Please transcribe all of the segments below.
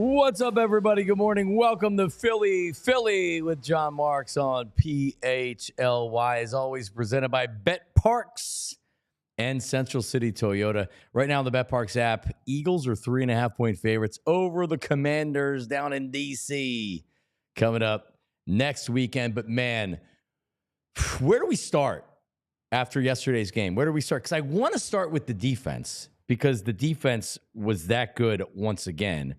What's up, everybody? Good morning. Welcome to Philly with Jon Marks on PHLY. As always, presented by Bet Parks and Central City Toyota. Right now on the Bet Parks app, Eagles are 3.5-point favorites over the Commanders down in D.C. coming up next weekend. But, man, where do we start after yesterday's game? Where do we start? Because I want to start with the defense because the defense was that good once again.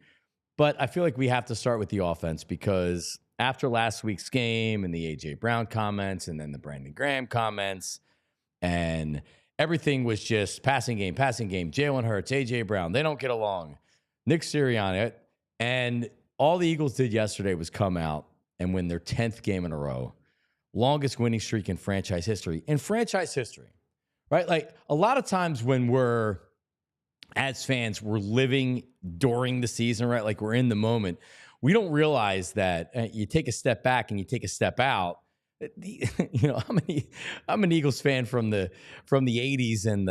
But I feel like we have to start with the offense because after last week's game and the A.J. Brown comments and then the Brandon Graham comments and everything was just passing game. Jalen Hurts, A.J. Brown, they don't get along. Nick Sirianni. And all the Eagles did yesterday was come out and win their 10th game in a row. Longest winning streak in franchise history. Right? Like a lot of times when we're, as fans, we're living during the season, right? Like we're in the moment. We don't realize that you take a step back and you take a step out. I'm an Eagles fan from the 80s and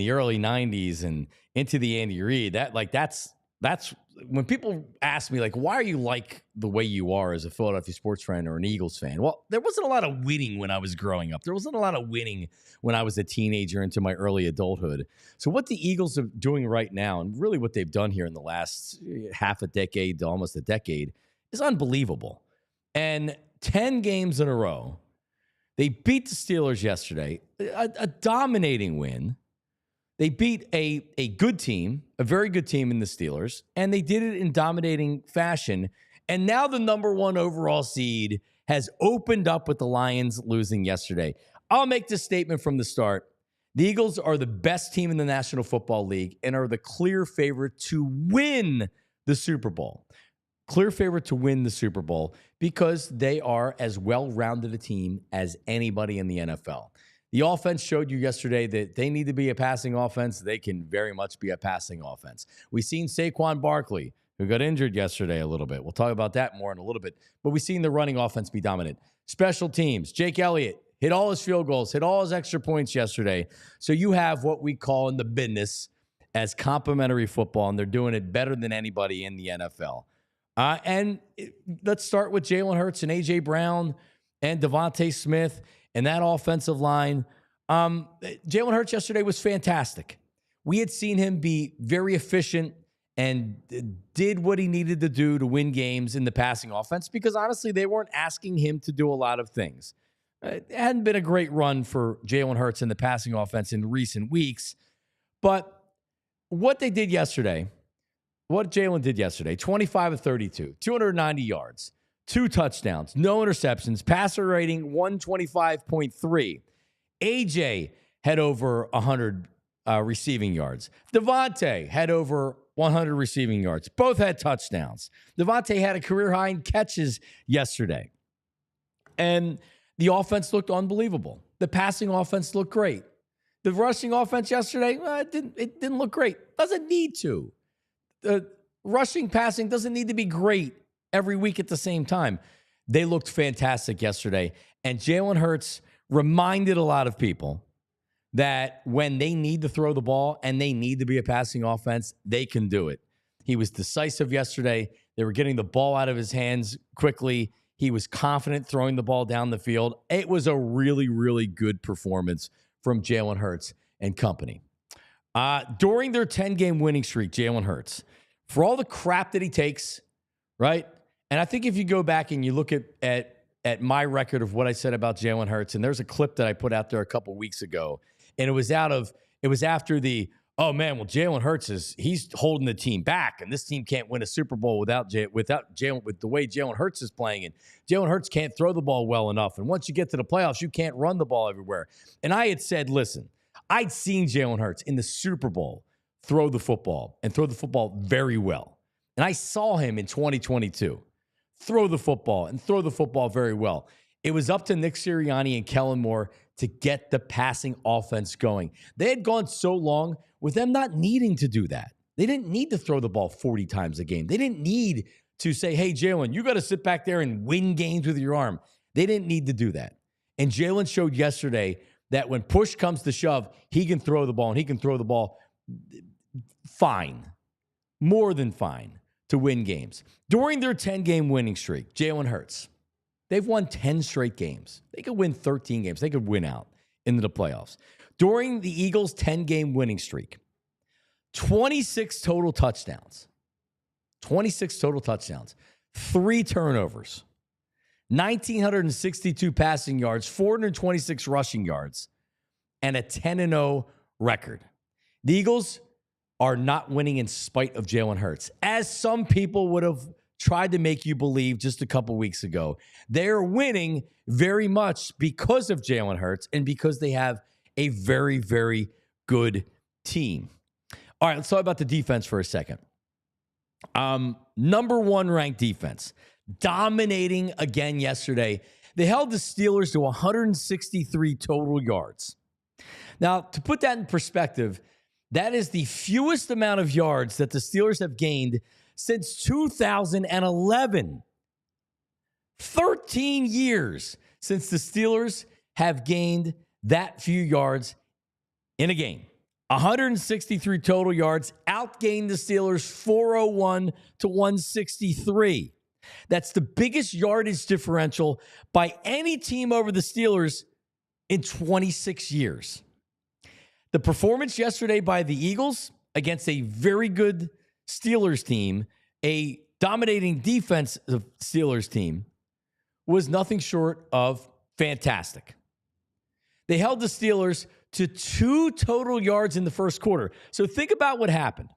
the early 90s and into the Andy Reid. That's when people ask me, like, why are you like the way you are as a Philadelphia sports fan or an Eagles fan? Well, there wasn't a lot of winning when I was growing up. There wasn't a lot of winning when I was a teenager into my early adulthood. So what the Eagles are doing right now, and really what they've done here in the last half a decade to almost a decade, is unbelievable. And 10 games in a row, they beat the Steelers yesterday, a dominating win. They beat a good team, a very good team in the Steelers, and they did it in dominating fashion. And now the number one overall seed has opened up with the Lions losing yesterday. I'll make this statement from the start. The Eagles are the best team in the National Football League and are the clear favorite to win the Super Bowl. Clear favorite to win the Super Bowl because they are as well-rounded a team as anybody in the NFL. The offense showed you yesterday that they need to be a passing offense. They can very much be a passing offense. We've seen Saquon Barkley, who got injured yesterday a little bit. We'll talk about that more in a little bit. But we've seen the running offense be dominant. Special teams, Jake Elliott hit all his field goals, hit all his extra points yesterday. So you have what we call in the business as complimentary football, and they're doing it better than anybody in the NFL. Let's start with Jalen Hurts and A.J. Brown and DeVonta Smith. And that offensive line, Jalen Hurts yesterday was fantastic. We had seen him be very efficient and did what he needed to do to win games in the passing offense because, honestly, they weren't asking him to do a lot of things. It hadn't been a great run for Jalen Hurts in the passing offense in recent weeks. But what Jalen did yesterday, 25 of 32, 290 yards. 2 touchdowns, no interceptions, passer rating 125.3. AJ had over 100 receiving yards. DeVonta had over 100 receiving yards. Both had touchdowns. DeVonta had a career high in catches yesterday. And the offense looked unbelievable. The passing offense looked great. The rushing offense yesterday, it didn't look great. Doesn't need to. The rushing, passing doesn't need to be great every week at the same time. They looked fantastic yesterday. And Jalen Hurts reminded a lot of people that when they need to throw the ball and they need to be a passing offense, they can do it. He was decisive yesterday. They were getting the ball out of his hands quickly. He was confident throwing the ball down the field. It was a really, really good performance from Jalen Hurts and company. During their 10-game winning streak, Jalen Hurts, for all the crap that he takes, right? And I think if you go back and you look at my record of what I said about Jalen Hurts, and there's a clip that I put out there a couple weeks ago, and it was after the, oh man, well, Jalen Hurts he's holding the team back, and this team can't win a Super Bowl with the way Jalen Hurts is playing, and Jalen Hurts can't throw the ball well enough, and once you get to the playoffs, you can't run the ball everywhere. And I had said, listen, I'd seen Jalen Hurts in the Super Bowl throw the football very well. And I saw him in 2022 throw the football very well. It was up to Nick Sirianni and Kellen Moore to get the passing offense going. They had gone so long with them not needing to do that. They didn't need to throw the ball 40 times a game. They didn't need to say, hey, Jalen, you got to sit back there and win games with your arm. They didn't need to do that. And Jalen showed yesterday that when push comes to shove, he can throw the ball, and he can throw the ball fine, more than fine. to win games. During their 10-game winning streak, Jalen Hurts, they've won 10 straight games. They could win 13 games. They could win out into the playoffs. During the Eagles' 10-game winning streak, 26 total touchdowns. 26 total touchdowns. 3 turnovers. 1,962 passing yards, 426 rushing yards, and a 10-0 record. The Eagles are not winning in spite of Jalen Hurts, as some people would have tried to make you believe just a couple weeks ago. They're winning very much because of Jalen Hurts and because they have a very, very good team. All right, let's talk about the defense for a second. Number 1 ranked defense. Dominating again yesterday. They held the Steelers to 163 total yards. Now, to put that in perspective, that is the fewest amount of yards that the Steelers have gained since 2011. 13 years since the Steelers have gained that few yards in a game. 163 total yards, outgained the Steelers 401 to 163. That's the biggest yardage differential by any team over the Steelers in 26 years. The performance yesterday by the Eagles against a very good Steelers team, a dominating defense of Steelers team, was nothing short of fantastic. They held the Steelers to 2 total yards in the first quarter. So think about what happened.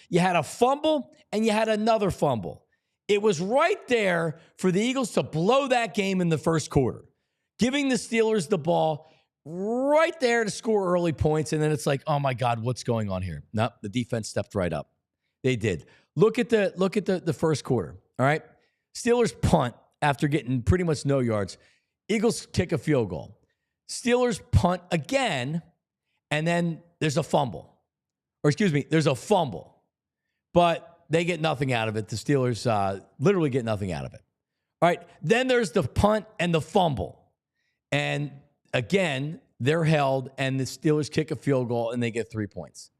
You had a fumble and you had another fumble. It was right there for the Eagles to blow that game in the first quarter, giving the Steelers the ball right there to score early points. And then it's like, oh my God, what's going on here? No, the defense stepped right up. They did. Look at the first quarter. All right. Steelers punt after getting pretty much no yards. Eagles kick a field goal. Steelers punt again, and then there's a fumble. There's a fumble. But they get nothing out of it. The Steelers literally get nothing out of it. All right. Then there's the punt and the fumble. And again, they're held, and the Steelers kick a field goal, and they get 3 points.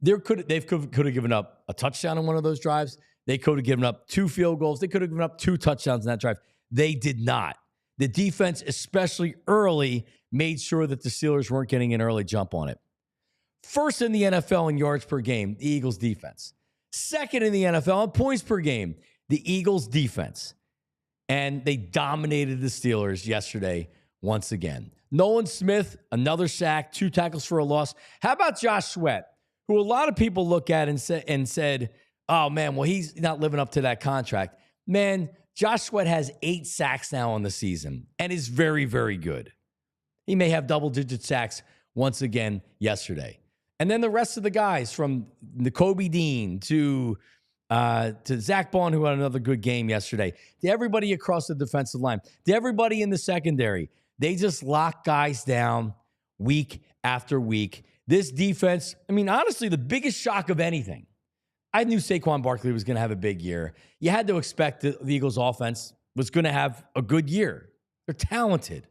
They could have given up a touchdown on one of those drives. They could have given up 2 field goals. They could have given up 2 touchdowns in that drive. They did not. The defense, especially early, made sure that the Steelers weren't getting an early jump on it. First in the NFL in yards per game, the Eagles defense. Second in the NFL in points per game, the Eagles defense. And they dominated the Steelers yesterday once again. Nolan Smith, another sack, 2 tackles for a loss. How about Josh Sweat, who a lot of people look at and said, oh man, well, he's not living up to that contract. Man, Josh Sweat has 8 sacks now on the season and is very, very good. He may have double-digit sacks once again yesterday. And then the rest of the guys, from Nakobe Dean to Zach Bond, who had another good game yesterday, to everybody across the defensive line, to everybody in the secondary, they just lock guys down week after week. This defense, I mean, honestly, the biggest shock of anything, I knew Saquon Barkley was going to have a big year. You had to expect the Eagles offense was going to have a good year. They're talented.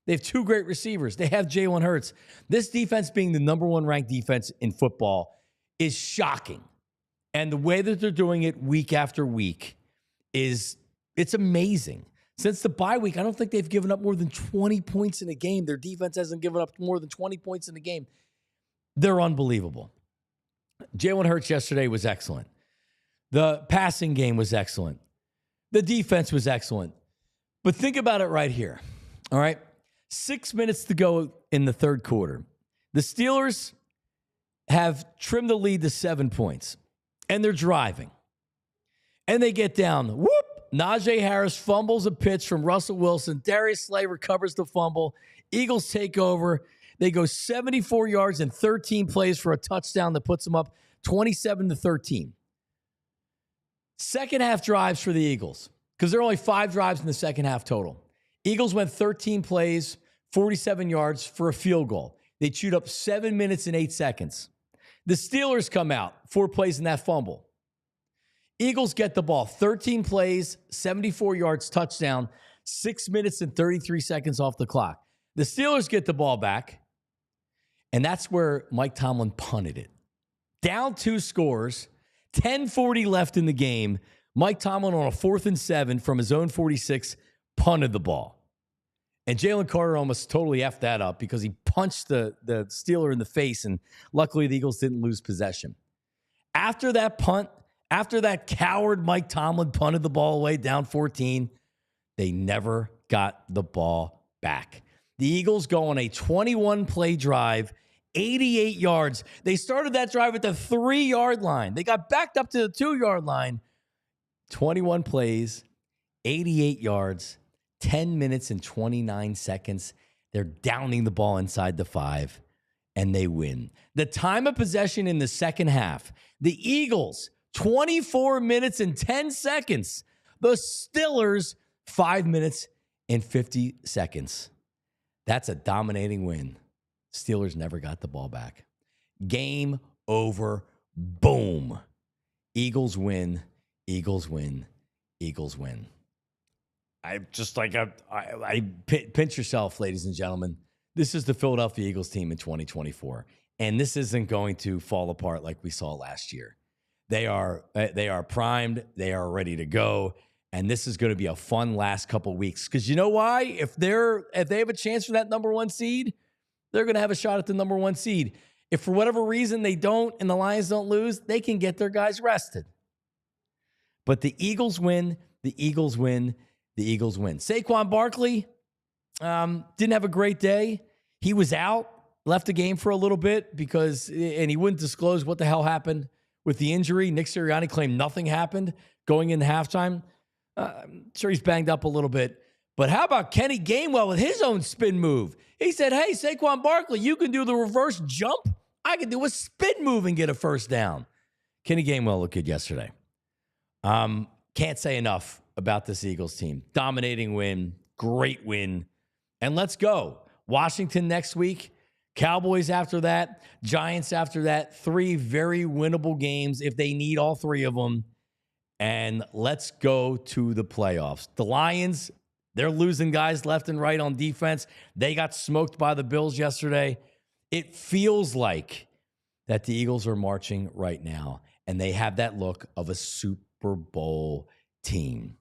They have 2 great receivers. They have Jalen Hurts. This defense, being the number 1 ranked defense in football, is shocking. And the way that they're doing it week after week it's amazing. Since the bye week, I don't think they've given up more than 20 points in a game. Their defense hasn't given up more than 20 points in a game. They're unbelievable. Jalen Hurts yesterday was excellent. The passing game was excellent. The defense was excellent. But think about it right here. All right? 6 minutes to go in the third quarter. The Steelers have trimmed the lead to 7 points, and they're driving. And they get down. Whoop! Najee Harris fumbles a pitch from Russell Wilson. Darius Slay recovers the fumble. Eagles take over. They go 74 yards and 13 plays for a touchdown that puts them up 27-13. Second half drives for the Eagles, because there are only 5 drives in the second half total. Eagles went 13 plays, 47 yards for a field goal. They chewed up 7 minutes and 8 seconds. The Steelers come out, 4 plays in that fumble. Eagles get the ball, 13 plays, 74 yards, touchdown, 6 minutes and 33 seconds off the clock. The Steelers get the ball back, and that's where Mike Tomlin punted it. Down 2 scores. 10:40 left in the game. Mike Tomlin on a 4th and 7 from his own 46 punted the ball. And Jalen Carter almost totally effed that up because he punched the Steeler in the face, and luckily the Eagles didn't lose possession. After that punt, after that coward Mike Tomlin punted the ball away down 14, they never got the ball back. The Eagles go on a 21-play drive, 88 yards. They started that drive at the 3-yard line. They got backed up to the 2-yard line. 21 plays, 88 yards, 10 minutes and 29 seconds. They're downing the ball inside the 5, and they win. The time of possession in the second half, the Eagles, 24 minutes and 10 seconds. The Steelers, 5 minutes and 50 seconds. That's a dominating win. Steelers never got the ball back. Game over. Boom. Eagles win. Eagles win. Eagles win. I just like, I pinch yourself, ladies and gentlemen. This is the Philadelphia Eagles team in 2024. And this isn't going to fall apart like we saw last year. They are primed. They are ready to go. And this is going to be a fun last couple weeks. Because you know why? If they have a chance for that number 1 seed, they're going to have a shot at the number 1 seed. If for whatever reason they don't and the Lions don't lose, they can get their guys rested. But the Eagles win. The Eagles win. The Eagles win. Saquon Barkley didn't have a great day. He was out, left the game for a little bit and he wouldn't disclose what the hell happened with the injury. Nick Sirianni claimed nothing happened going into halftime. I'm sure he's banged up a little bit. But how about Kenny Gainwell with his own spin move? He said, hey, Saquon Barkley, you can do the reverse jump. I can do a spin move and get a first down. Kenny Gainwell looked good yesterday. Can't say enough about this Eagles team. Dominating win, great win. And let's go. Washington next week, Cowboys after that, Giants after that. 3 very winnable games if they need all 3 of them. And let's go to the playoffs. The Lions, they're losing guys left and right on defense. They got smoked by the Bills yesterday. It feels like that the Eagles are marching right now, and they have that look of a Super Bowl team.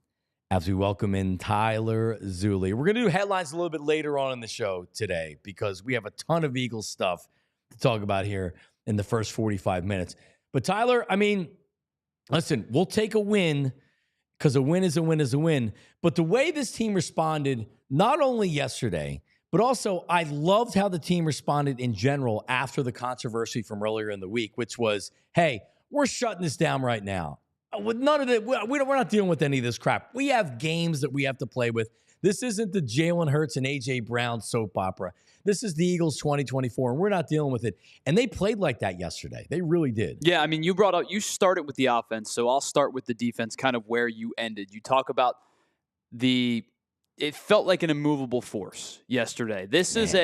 As we welcome in Tyler Zulli. We're going to do headlines a little bit later on in the show today because we have a ton of Eagles stuff to talk about here in the first 45 minutes. But Tyler, I mean, listen, we'll take a win because a win is a win is a win. But the way this team responded, not only yesterday, but also I loved how the team responded in general after the controversy from earlier in the week, which was, hey, we're shutting this down right now. With none of that, we're not dealing with any of this crap. We have games that we have to play with. This isn't the Jalen Hurts and A.J. Brown soap opera. This is the Eagles 2024, and we're not dealing with it. And they played like that yesterday. They really did. Yeah, I mean, you started with the offense, so I'll start with the defense, kind of where you ended. You talk about it felt like an immovable force yesterday. This is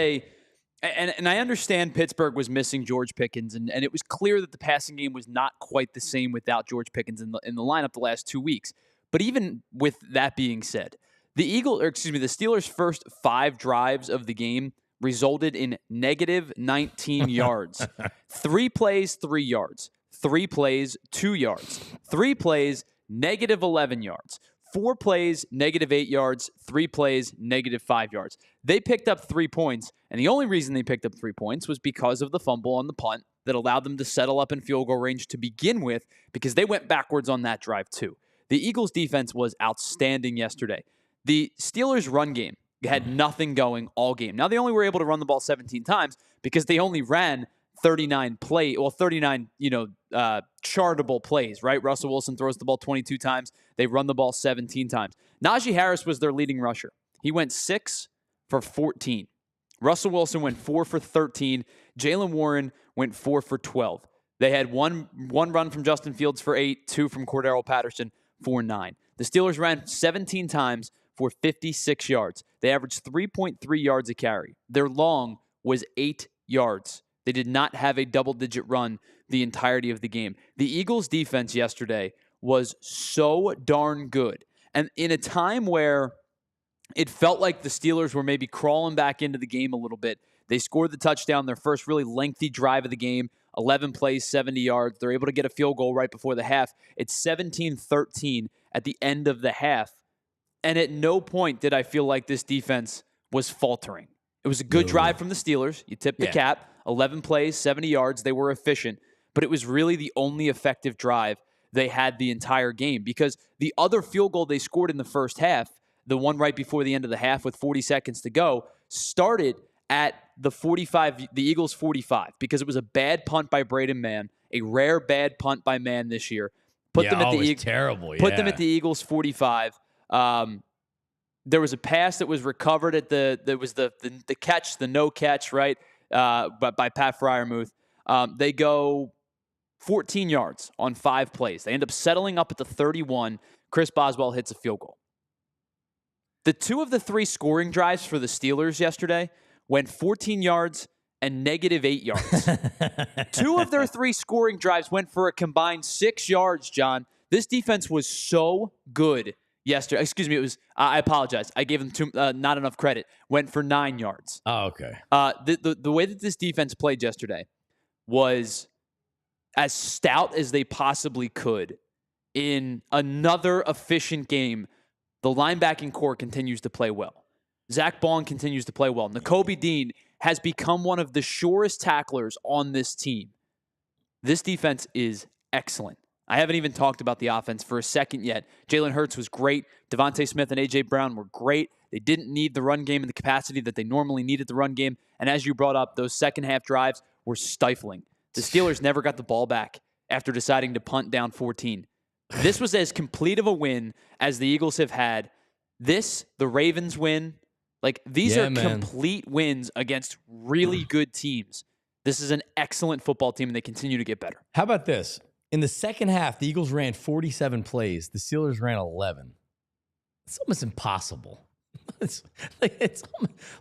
and I understand Pittsburgh was missing George Pickens, and it was clear that the passing game was not quite the same without George Pickens in the lineup the last 2 weeks. But even with that being said, the Steelers' first 5 drives of the game resulted in negative 19 yards. 3 plays, 3 yards. 3 plays, 2 yards. 3 plays, negative 11 yards. 4 plays, negative 8 yards. 3 plays, negative 5 yards. They picked up 3 points, and the only reason they picked up 3 points was because of the fumble on the punt that allowed them to settle up in field goal range to begin with, because they went backwards on that drive too. The Eagles' defense was outstanding yesterday. The Steelers' run game had nothing going all game. Now, they only were able to run the ball 17 times because they only ran 39 chartable plays, right? Russell Wilson throws the ball 22 times. They run the ball 17 times. Najee Harris was their leading rusher. He went 6 for 14. Russell Wilson went 4 for 13. Jaylen Warren went 4 for 12. They had one run from Justin Fields for 8, 2 from Cordero Patterson for 9. The Steelers ran 17 times for 56 yards. They averaged 3.3 yards a carry. Their long was 8 yards. They did not have a double-digit run the entirety of the game. The Eagles' defense yesterday was so darn good. And in a time where it felt like the Steelers were maybe crawling back into the game a little bit, they scored the touchdown, their first really lengthy drive of the game, 11 plays, 70 yards. They're able to get a field goal right before the half. It's 17-13 at the end of the half. And at no point did I feel like this defense was faltering. It was a good drive from the Steelers. You tip the cap. 11 plays, 70 yards. They were efficient. But it was really the only effective drive they had the entire game, because the other field goal they scored in the first half, the one right before the end of the half with 40 seconds to go, started at the Eagles 45, because it was a bad punt by Braden Mann, a rare bad punt by Mann this year. Put them at the Eagles 45. There was a pass that was recovered at the catch, the no catch, right? But by Pat Freiermuth. They go 14 yards on 5 plays. They end up settling up at the 31. Chris Boswell hits a field goal. The 2 of the 3 scoring drives for the Steelers yesterday went 14 yards and -8 yards. 2 of their 3 scoring drives went for a combined 6 yards, John. This defense was so good yesterday. Excuse me, it was, I apologize. I gave them not enough credit. Went for 9 yards. Oh, okay. The way that this defense played yesterday was as stout as they possibly could in another efficient game. The linebacking core continues to play well. Zach Baun continues to play well. Nakobe Dean has become one of the surest tacklers on this team. This defense is excellent. I haven't even talked about the offense for a second yet. Jalen Hurts was great. DeVonta Smith and A.J. Brown were great. They didn't need the run game in the capacity that they normally needed the run game. And as you brought up, those second half drives were stifling. The Steelers never got the ball back after deciding to punt down 14. This was as complete of a win as the Eagles have had. The Ravens win, these are complete wins against really good teams. This is an excellent football team, and they continue to get better. How about this? In the second half, the Eagles ran 47 plays. The Steelers ran 11. It's almost impossible. It's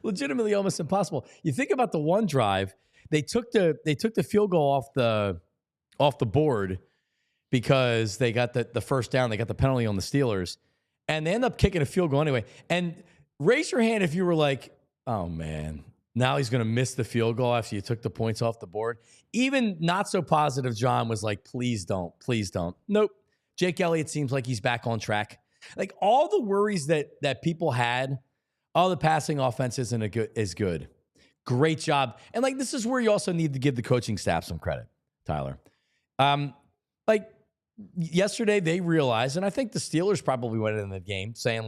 legitimately almost impossible. You think about the one drive, they took the field goal off the board because they got the first down. They got the penalty on the Steelers, and they end up kicking a field goal anyway. And raise your hand if you were like, oh, man, now he's going to miss the field goal after you took the points off the board. Even not so positive, John was like, please don't. Nope. Jake Elliott seems like he's back on track. All the worries that people had, the passing offense is good. Great job. And this is where you also need to give the coaching staff some credit, Tyler. Yesterday they realized, and I think the Steelers probably went in the game saying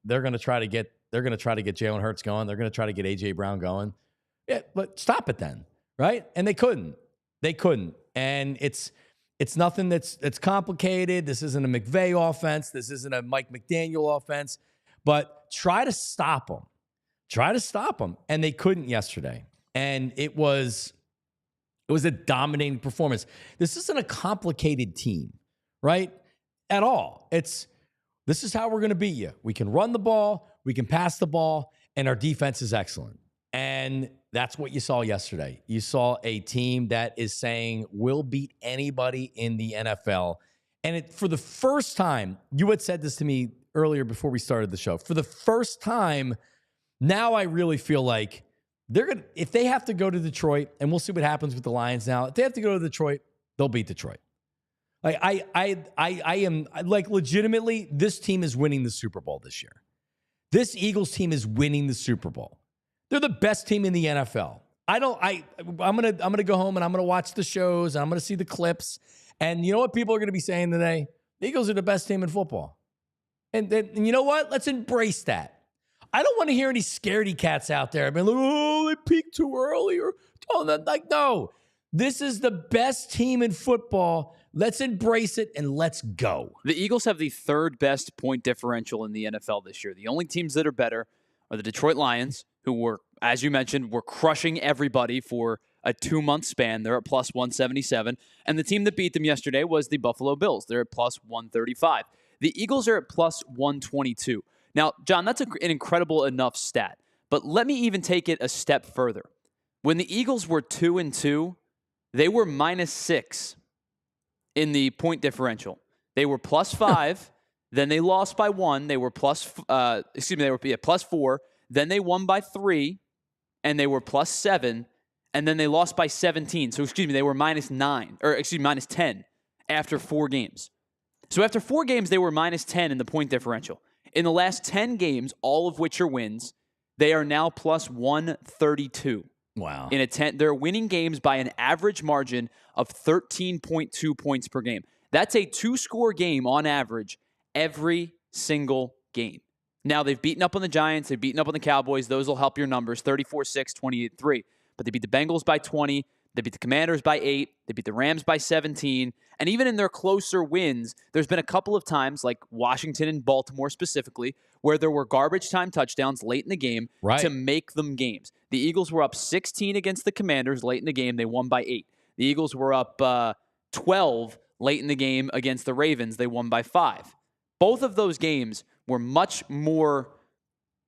they're going to try to get Jalen Hurts going. They're going to try to get A.J. Brown going. Yeah, but stop it then, right? And they couldn't. And it's nothing that's complicated. This isn't a McVay offense. This isn't a Mike McDaniel offense. But try to stop them. And they couldn't yesterday. And it was a dominating performance. This isn't a complicated team, right? At all. This is how we're going to beat you. We can run the ball, we can pass the ball, and our defense is excellent. And that's what you saw yesterday. You saw a team that is saying, we'll beat anybody in the NFL. And for the first time, you had said this to me earlier before we started the show. For the first time, now I really feel like if they have to go to Detroit, and we'll see what happens with the Lions now. If they have to go to Detroit, they'll beat Detroit. I am legitimately, this team is winning the Super Bowl this year. This Eagles team is winning the Super Bowl. They're the best team in the NFL. I'm gonna go home and I'm gonna watch the shows and I'm gonna see the clips. And you know what people are gonna be saying today? The Eagles are the best team in football. And you know what? Let's embrace that. I don't want to hear any scaredy cats out there being they peaked too early or no. This is the best team in football. Let's embrace it and let's go. The Eagles have the 3rd best point differential in the NFL this year. The only teams that are better are the Detroit Lions, who were, as you mentioned, were crushing everybody for a 2-month span. They're at plus 177. And the team that beat them yesterday was the Buffalo Bills. They're at plus 135. The Eagles are at plus 122. Now, John, that's an incredible enough stat. But let me even take it a step further. When the Eagles were 2-2, they were -6 in the point differential. They were plus 5. Then they lost by 1. They were plus 4. Then they won by 3, and they were plus 7. and then they lost by 17. So, they were minus 10 after 4 games. So after 4 games, they were minus 10 in the point differential. In the last 10 games, all of which are wins, they are now plus 132. Wow. They're winning games by an average margin of 13.2 points per game. That's a 2-score game on average every single game. Now, they've beaten up on the Giants. They've beaten up on the Cowboys. Those will help your numbers, 34-6, 28-3. But they beat the Bengals by 20. They beat the Commanders by 8. They beat the Rams by 17. And even in their closer wins, there's been a couple of times, like Washington and Baltimore specifically, where there were garbage time touchdowns late in the game to make them games. The Eagles were up 16 against the Commanders late in the game. They won by 8. The Eagles were up 12 late in the game against the Ravens. They won by 5. Both of those games were much more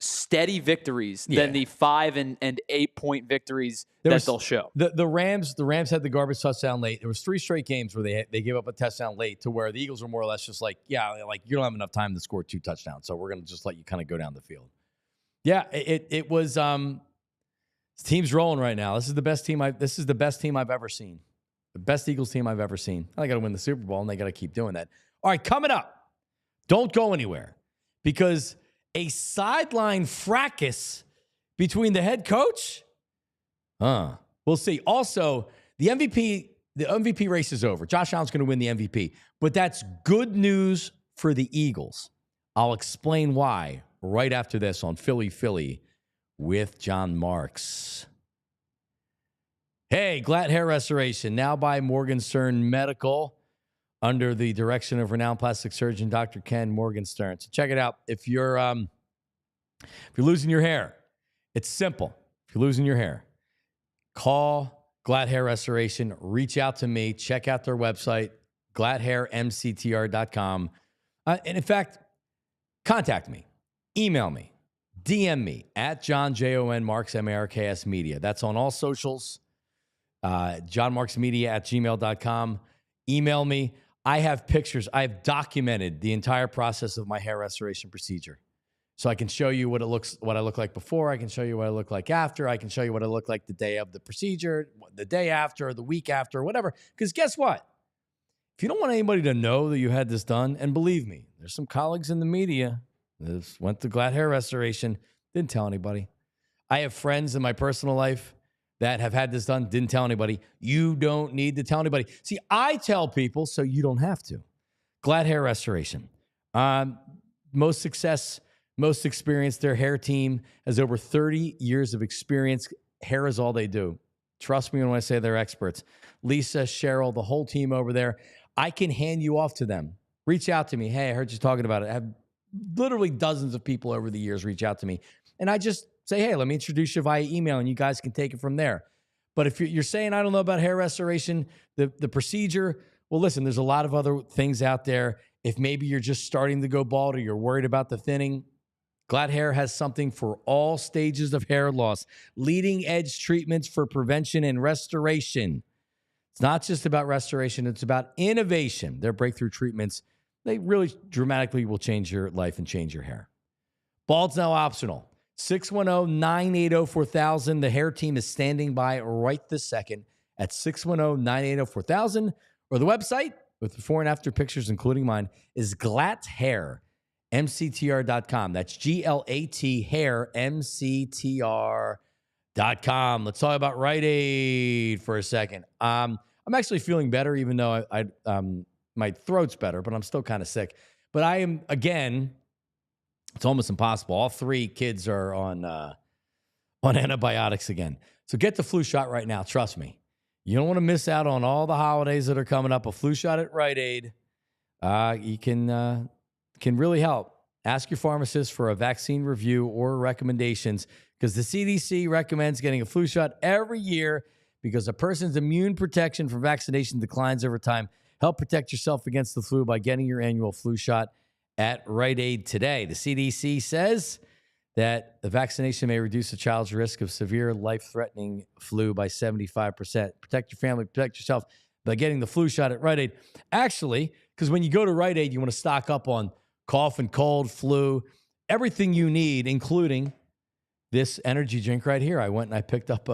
steady victories than the 5 and 8 point victories they'll show. The Rams had the garbage touchdown late. There was 3 straight games where they gave up a touchdown late, to where the Eagles were more or less just like, you don't have enough time to score 2 touchdowns, so we're going to just let you kind of go down the field. Yeah, it was this team's rolling right now. This is the best team I've ever seen. The best Eagles team I've ever seen. They got to win the Super Bowl, and they got to keep doing that. All right, coming up. Don't go anywhere, because a sideline fracas between the head coach? We'll see. Also, the MVP race is over. Josh Allen's going to win the MVP, but that's good news for the Eagles. I'll explain why right after this on Philly with Jon Marks. Hey, Glatt Hair Restoration, now by Morgenstern Medical, under the direction of renowned plastic surgeon Dr. Ken Morgenstern. So check it out. If you're losing your hair, it's simple. If you're losing your hair, call Glatt Hair Restoration. Reach out to me. Check out their website, glatthairmctr.com. And in fact, contact me. Email me. DM me at Jon, Jon Marks, Marks Media. That's on all socials. JohnMarksMedia@gmail.com. Email me. I have pictures. I've documented the entire process of my hair restoration procedure. So I can show you what I look like before. I can show you what I look like after. I can show you what I look like the day of the procedure, the day after, the week after, whatever. Because guess what? If you don't want anybody to know that you had this done, and believe me, there's some colleagues in the media that went to Glatt Hair Restoration, didn't tell anybody. I have friends in my personal life that have had this done, didn't tell anybody. You don't need to tell anybody. See, I tell people so you don't have to. Glatt Hair Restoration. Most experienced. Their hair team has over 30 years of experience. Hair is all they do. Trust me when I say they're experts. Lisa, Cheryl, the whole team over there. I can hand you off to them. Reach out to me. Hey, I heard you talking about it. I have literally dozens of people over the years reach out to me. And I just say, hey, let me introduce you via email, and you guys can take it from there. But if you're saying, I don't know about hair restoration, the procedure, well, listen, there's a lot of other things out there. If maybe you're just starting to go bald or you're worried about the thinning, Glatt Hair has something for all stages of hair loss. Leading edge treatments for prevention and restoration. It's not just about restoration. It's about innovation. Their breakthrough treatments, they really dramatically will change your life and change your hair. Bald's now optional. 610-980-4000. The hair team is standing by right this second at 610-980-4000. Or the website with before and after pictures, including mine, is glatthairmctr.com. That's GLAT hair, MCTR.com. Let's talk about Rite Aid for a second. I'm actually feeling better, even though my throat's better, but I'm still kind of sick. But I am, again, it's almost impossible. All 3 kids are on antibiotics again. So get the flu shot right now. Trust me. You don't want to miss out on all the holidays that are coming up. A flu shot at Rite Aid, you can really help. Ask your pharmacist for a vaccine review or recommendations, because the CDC recommends getting a flu shot every year because a person's immune protection from vaccination declines over time. Help protect yourself against the flu by getting your annual flu shot at Rite Aid today. The CDC says that the vaccination may reduce a child's risk of severe life-threatening flu by 75%. Protect your family, protect yourself by getting the flu shot at Rite Aid. Actually, because when you go to Rite Aid, you want to stock up on cough and cold, flu, everything you need, including this energy drink right here. I went and I picked up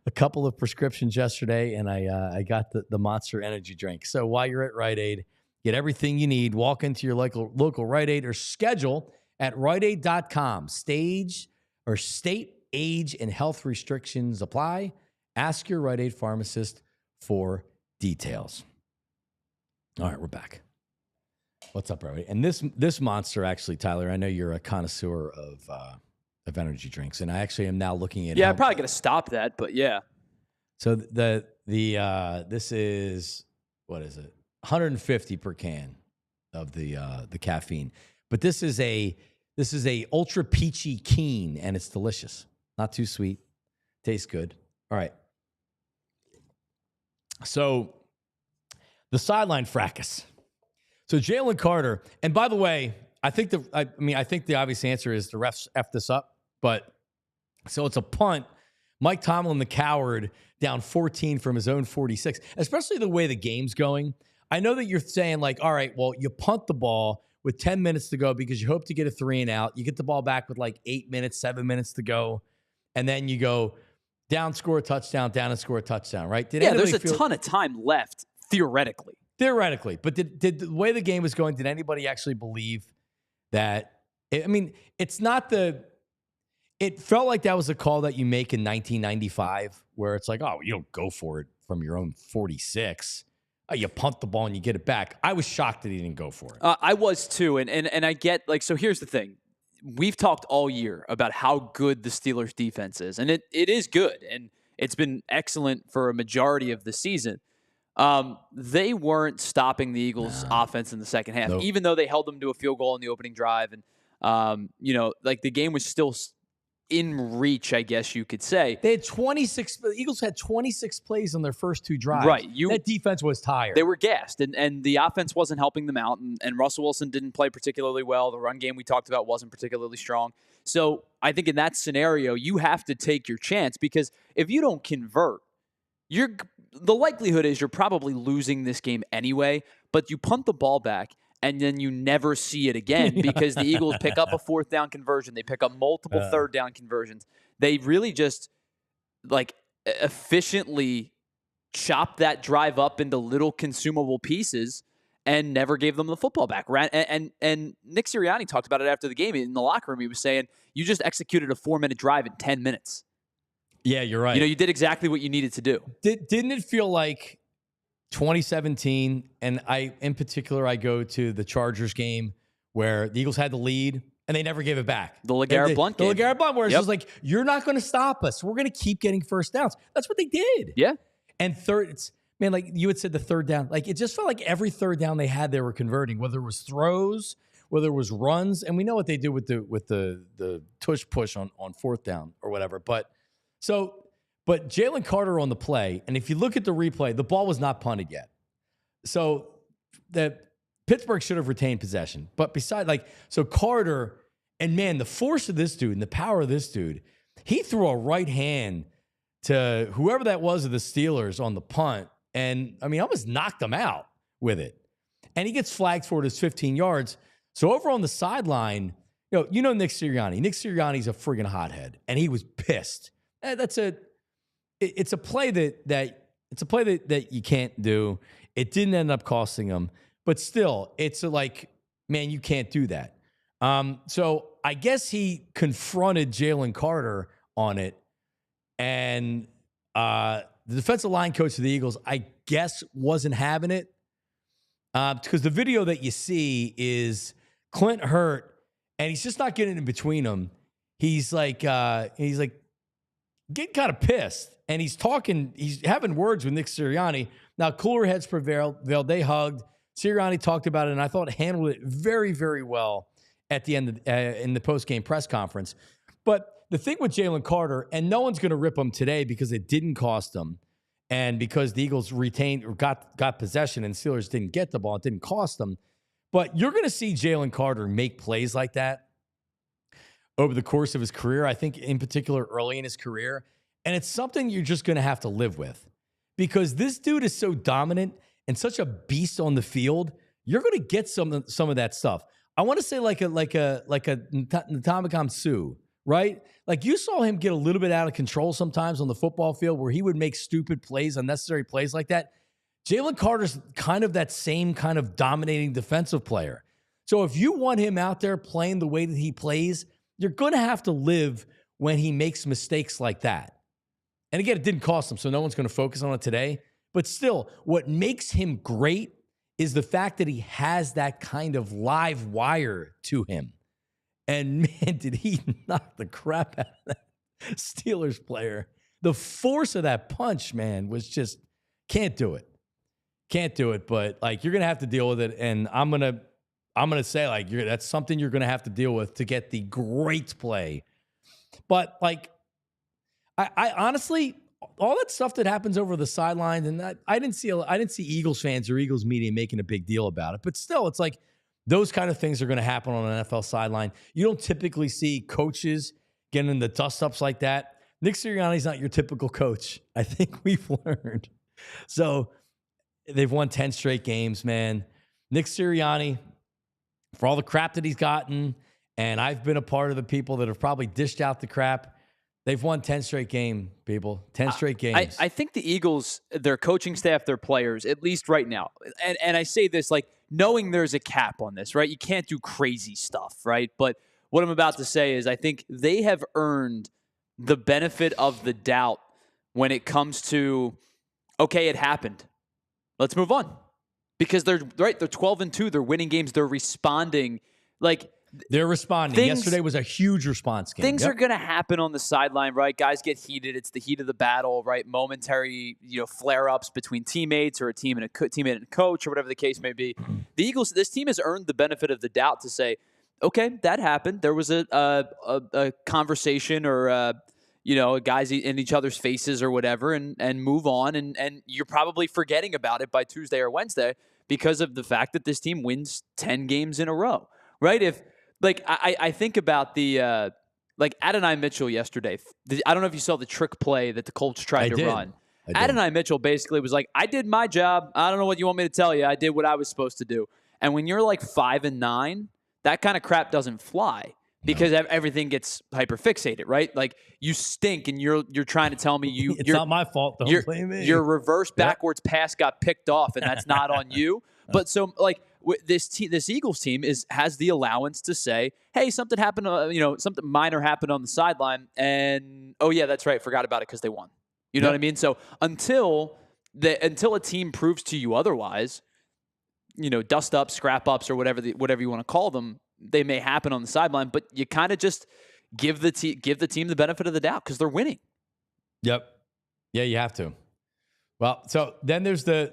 a couple of prescriptions yesterday, and I got the Monster Energy drink. So while you're at Rite Aid, get everything you need. Walk into your local Rite Aid or schedule at riteaid.com. State, age, and health restrictions apply. Ask your Rite Aid pharmacist for details. All right, we're back. What's up, everybody? And this monster, actually, Tyler, I know you're a connoisseur of energy drinks, and I actually am now looking at. Yeah, I'm probably gonna stop that, but yeah. So this is, what is it? 150 per can of the caffeine, but this is a ultra peachy keen, and it's delicious. Not too sweet, tastes good. All right. So the sideline fracas. So Jalen Carter, and by the way, I think the obvious answer is the refs effed this up, but so it's a punt. Mike Tomlin, the coward, down 14 from his own 46, especially the way the game's going. I know that you're saying, like, all right, well, you punt the ball with 10 minutes to go because you hope to get a 3 and out. You get the ball back with like 8 minutes, 7 minutes to go, and then you go down, score a touchdown, down and score a touchdown, right? There's a ton of time left, theoretically. Theoretically, but did the way the game was going, did anybody actually believe that? I mean, it's not the. It felt like that was a call that you make in 1995, where it's like, oh, you don't go for it from your own 46. You punt the ball and you get it back. I was shocked that he didn't go for it. I was too, and I get, like, so here's the thing. We've talked all year about how good the Steelers defense is, and it is good, and it's been excellent for a majority of the season. They weren't stopping the Eagles' offense in the second half, even though they held them to a field goal in the opening drive. And, like, the game was still in reach, I guess you could say. They had 26. The Eagles had 26 plays on their first 2 drives. Right. That defense was tired. They were gassed, and the offense wasn't helping them out. And Russell Wilson didn't play particularly well. The run game we talked about wasn't particularly strong. So I think in that scenario, you have to take your chance, because if you don't convert, the likelihood is you're probably losing this game anyway, but you punt the ball back and then you never see it again because the Eagles pick up a 4th down conversion. They pick up multiple 3rd down conversions. They really just, like, efficiently chopped that drive up into little consumable pieces and never gave them the football back. And Nick Sirianni talked about it after the game in the locker room. He was saying, you just executed a 4-minute drive in 10 minutes. Yeah, you're right. You did exactly what you needed to do. Didn't it feel like 2017, and in particular, I go to the Chargers game where the Eagles had the lead and they never gave it back. The LeGarrette Blount game. The LeGarrette Blount, where it's just like, you're not going to stop us. We're going to keep getting first downs. That's what they did. Yeah. And like you had said, the 3rd down, like, it just felt like every 3rd down they had, they were converting, whether it was throws, whether it was runs. And we know what they do with the tush push on 4th down or whatever. But Jalen Carter on the play, and if you look at the replay, the ball was not punted yet. So the Pittsburgh should have retained possession. But so Carter, and man, the force of this dude and the power of this dude, he threw a right hand to whoever that was of the Steelers on the punt, and I mean, almost knocked him out with it. And he gets flagged for it as 15 yards. So over on the sideline, you know Nick Sirianni. Nick Sirianni's a friggin' hothead, and he was pissed. It's a play that you can't do. It didn't end up costing him, but still, it's like, man, you can't do that. So I guess he confronted Jalen Carter on it, and the defensive line coach of the Eagles, I guess, wasn't having it, because the video that you see is Clint Hurt, and he's just not getting in between them. He's like getting kind of pissed, and he's having words with Nick Sirianni. Now, cooler heads prevailed. They hugged. Sirianni talked about it, and I thought handled it very, very well at the end in the post-game press conference. But the thing with Jalen Carter, and no one's going to rip him today because it didn't cost them, and because the Eagles retained or got possession and Steelers didn't get the ball, it didn't cost them. But you're going to see Jalen Carter make plays like that over the course of his career, I think in particular early in his career. And it's something you're just going to have to live with, because this dude is so dominant and such a beast on the field. You're going to get some of that stuff. I want to say like a Natamikam Suh, right? Like you saw him get a little bit out of control sometimes on the football field where he would make stupid plays, unnecessary plays like that. Jalen Carter's kind of that same kind of dominating defensive player. So if you want him out there playing the way that he plays, you're going to have to live when he makes mistakes like that. And again, it didn't cost him, so no one's going to focus on it today. But still, what makes him great is the fact that he has that kind of live wire to him. And man, did he knock the crap out of that Steelers player. The force of that punch, man, was just, can't do it. Can't do it, but like you're going to have to deal with it. And I'm going to say like that's something you're going to have to deal with to get the great play. But like, I honestly, all that stuff that happens over the sidelines, and I didn't see Eagles fans or Eagles media making a big deal about it. But still, it's like those kind of things are going to happen on an NFL sideline. You don't typically see coaches getting in the dust ups like that. Nick Sirianni's not your typical coach. I think we've learned. So they've won 10 straight games, man. Nick Sirianni, for all the crap that he's gotten, and I've been a part of the people that have probably dished out the crap. They've won 10 straight games, people. 10 straight games. I think the Eagles, their coaching staff, their players, at least right now, and I say this like knowing there's a cap on this, right? You can't do crazy stuff, right? But what I'm about to say is I think they have earned the benefit of the doubt when it comes to, okay, it happened. Let's move on. Because they're 12-2, they're winning games, they're responding. Like they're responding. Yesterday was a huge response game. Things are going to happen on the sideline, right? Guys get heated. It's the heat of the battle, right? Momentary, flare-ups between teammates or a team and a teammate and a coach or whatever the case may be. The Eagles, this team has earned the benefit of the doubt to say, okay, that happened. There was a conversation or guys in each other's faces or whatever, and move on. And you're probably forgetting about it by Tuesday or Wednesday because of the fact that this team wins 10 games in a row, right? If I think about the Adonai Mitchell yesterday. I don't know if you saw the trick play that the Colts tried to run. Adonai Mitchell basically was like, I did my job. I don't know what you want me to tell you. I did what I was supposed to do. And when you're like 5-9, that kind of crap doesn't fly because everything gets hyperfixated, right? Like you stink and you're trying to tell me it's not my fault. Don't blame me. Your reverse backwards pass got picked off and that's not on you. But so like this Eagles team has the allowance to say, hey, something happened, something minor happened on the sideline, and oh yeah, that's right, forgot about it because they won. You know what I mean? So until a team proves to you otherwise, dust ups, scrap ups, or whatever you want to call them, they may happen on the sideline. But you kind of just give the team the benefit of the doubt because they're winning. Yep. Yeah, you have to. Well, so then there's the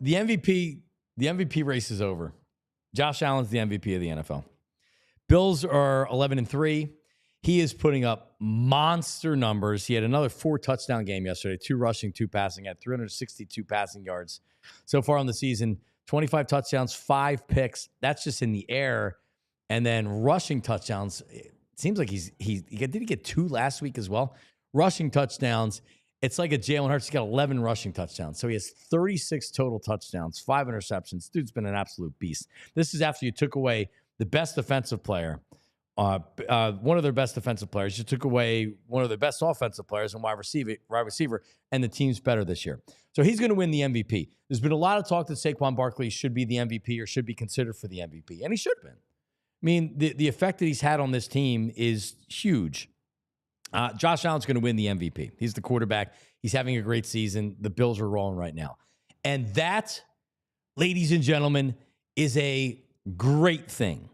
MVP. The MVP race is over. Josh Allen's the MVP of the NFL. Bills are 11-3. He is putting up monster numbers. He had another 4-touchdown game yesterday, 2 rushing, 2 passing, had 362 passing yards so far on the season, 25 touchdowns, 5 picks. That's just in the air. And then rushing touchdowns. It seems like did he get 2 last week as well? Rushing touchdowns. It's like a Jalen Hurts. He's got 11 rushing touchdowns. So he has 36 total touchdowns, 5 interceptions. Dude's been an absolute beast. This is after you took away the best defensive player, one of their best defensive players. You took away one of their best offensive players and wide receiver, and the team's better this year. So he's going to win the MVP. There's been a lot of talk that Saquon Barkley should be the MVP or should be considered for the MVP, and he should have been. I mean, the effect that he's had on this team is huge. Josh Allen's going to win the MVP. He's the quarterback. He's having a great season. The Bills are rolling right now. And that, ladies and gentlemen, is a great thing.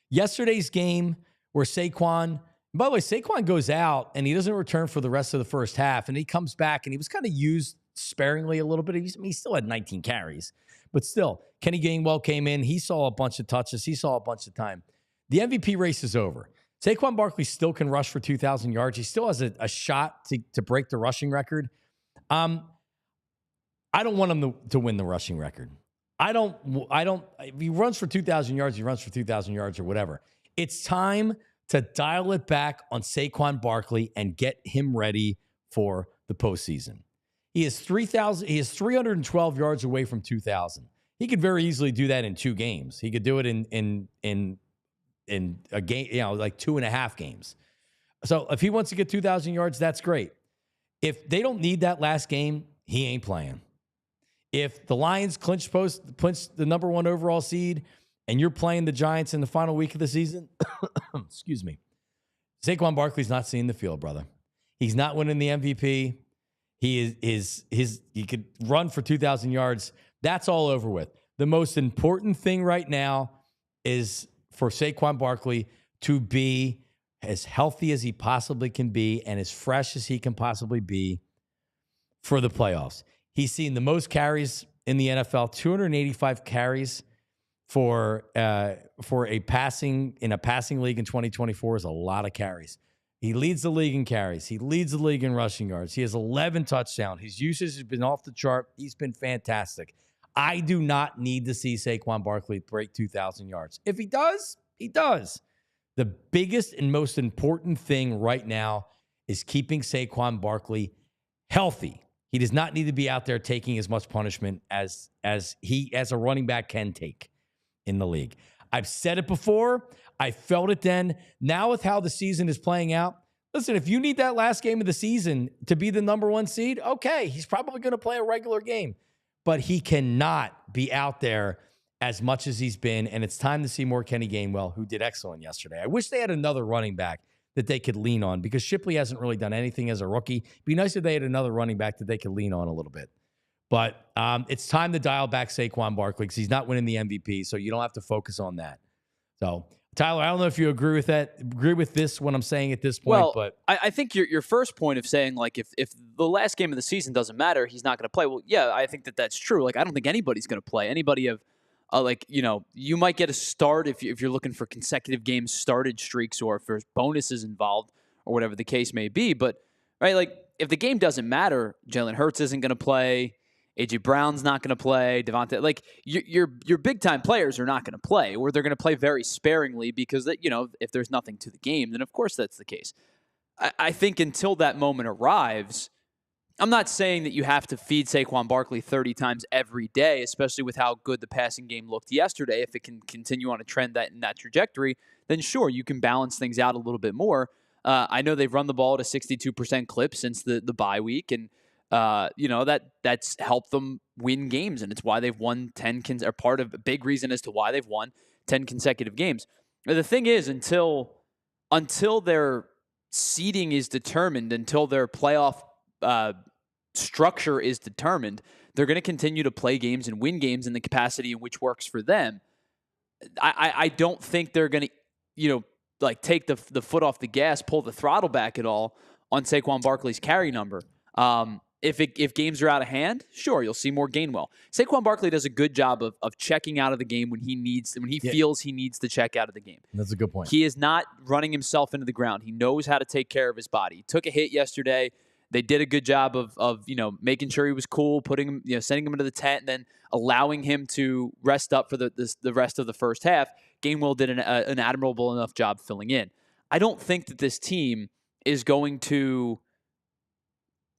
Yesterday's game where Saquon, by the way, Saquon goes out and he doesn't return for the rest of the first half. And he comes back and he was kind of used sparingly a little bit. He still had 19 carries. But still, Kenny Gainwell came in. He saw a bunch of touches. He saw a bunch of time. The MVP race is over. Saquon Barkley still can rush for 2,000 yards. He still has a shot to break the rushing record. I don't want him to win the rushing record. I don't. If he runs for 2,000 yards, he runs for 2,000 yards or whatever. It's time to dial it back on Saquon Barkley and get him ready for the postseason. He is 312 yards away from 2,000. He could very easily do that in 2 games. He could do it in a game, like 2.5 games. So if he wants to get 2,000 yards, that's great. If they don't need that last game, he ain't playing. If the Lions clinch the number 1 overall seed and you're playing the Giants in the final week of the season, excuse me, Saquon Barkley's not seeing the field, brother. He's not winning the MVP. He could run for 2,000 yards. That's all over with. The most important thing right now is for Saquon Barkley to be as healthy as he possibly can be and as fresh as he can possibly be for the playoffs. He's seen the most carries in the NFL, 285 carries for a passing league in 2024 is a lot of carries. He leads the league in carries. He leads the league in rushing yards. He has 11 touchdowns. His usage has been off the chart. He's been fantastic. I do not need to see Saquon Barkley break 2,000 yards. If he does, he does. The biggest and most important thing right now is keeping Saquon Barkley healthy. He does not need to be out there taking as much punishment as a running back can take in the league. I've said it before. I felt it then. Now with how the season is playing out, listen, if you need that last game of the season to be the number 1 seed, okay, he's probably going to play a regular game. But he cannot be out there as much as he's been, and it's time to see more Kenny Gainwell, who did excellent yesterday. I wish they had another running back that they could lean on because Shipley hasn't really done anything as a rookie. It'd be nice if they had another running back that they could lean on a little bit. But it's time to dial back Saquon Barkley because he's not winning the MVP, so you don't have to focus on that. So, Tyler, I don't know if you agree with this when I'm saying at this point. Well, but I think your first point of saying, like, if the last game of the season doesn't matter, he's not going to play. Well, yeah, I think that's true. Like, I don't think anybody's going to play. Anybody of, you might get a start if you're looking for consecutive games started streaks or if there's bonuses involved or whatever the case may be. But, right, like, if the game doesn't matter, Jalen Hurts isn't going to play. A.J. Brown's not going to play. DeVonta, like your big time players are not going to play, or they're going to play very sparingly because if there's nothing to the game, then of course that's the case. I think until that moment arrives, I'm not saying that you have to feed Saquon Barkley 30 times every day, especially with how good the passing game looked yesterday. If it can continue on a trend in that trajectory, then sure, you can balance things out a little bit more. I know they've run the ball at a 62% clip since the bye week, and that's helped them win games, and it's why they've won 10 or part of a big reason as to why they've won 10 consecutive games. The thing is, until their seeding is determined, until their playoff structure is determined, they're going to continue to play games and win games in the capacity in which works for them. I don't think they're going to, take the foot off the gas, pull the throttle back at all on Saquon Barkley's carry number. If games are out of hand, sure, you'll see more Gainwell. Saquon Barkley does a good job of checking out of the game when he feels he needs to check out of the game. That's a good point. He is not running himself into the ground. He knows how to take care of his body. He took a hit yesterday. They did a good job of making sure he was cool, putting him, sending him to the tent, and then allowing him to rest up for the rest of the first half. Gainwell did an admirable enough job filling in. I don't think that this team is going to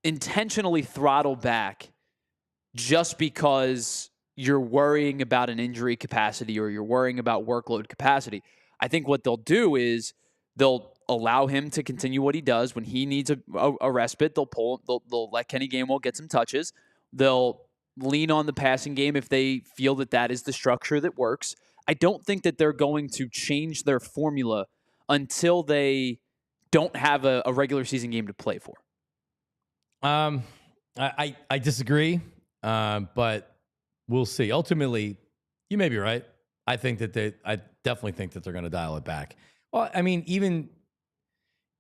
intentionally throttle back just because you're worrying about an injury capacity or you're worrying about workload capacity. I think what they'll do is they'll allow him to continue what he does. When he needs a respite, they'll let Kenny Gainwell get some touches. They'll lean on the passing game if they feel that is the structure that works. I don't think that they're going to change their formula until they don't have a regular season game to play for. I disagree, but we'll see. Ultimately, you may be right. I definitely think that they're going to dial it back. Well, I mean, even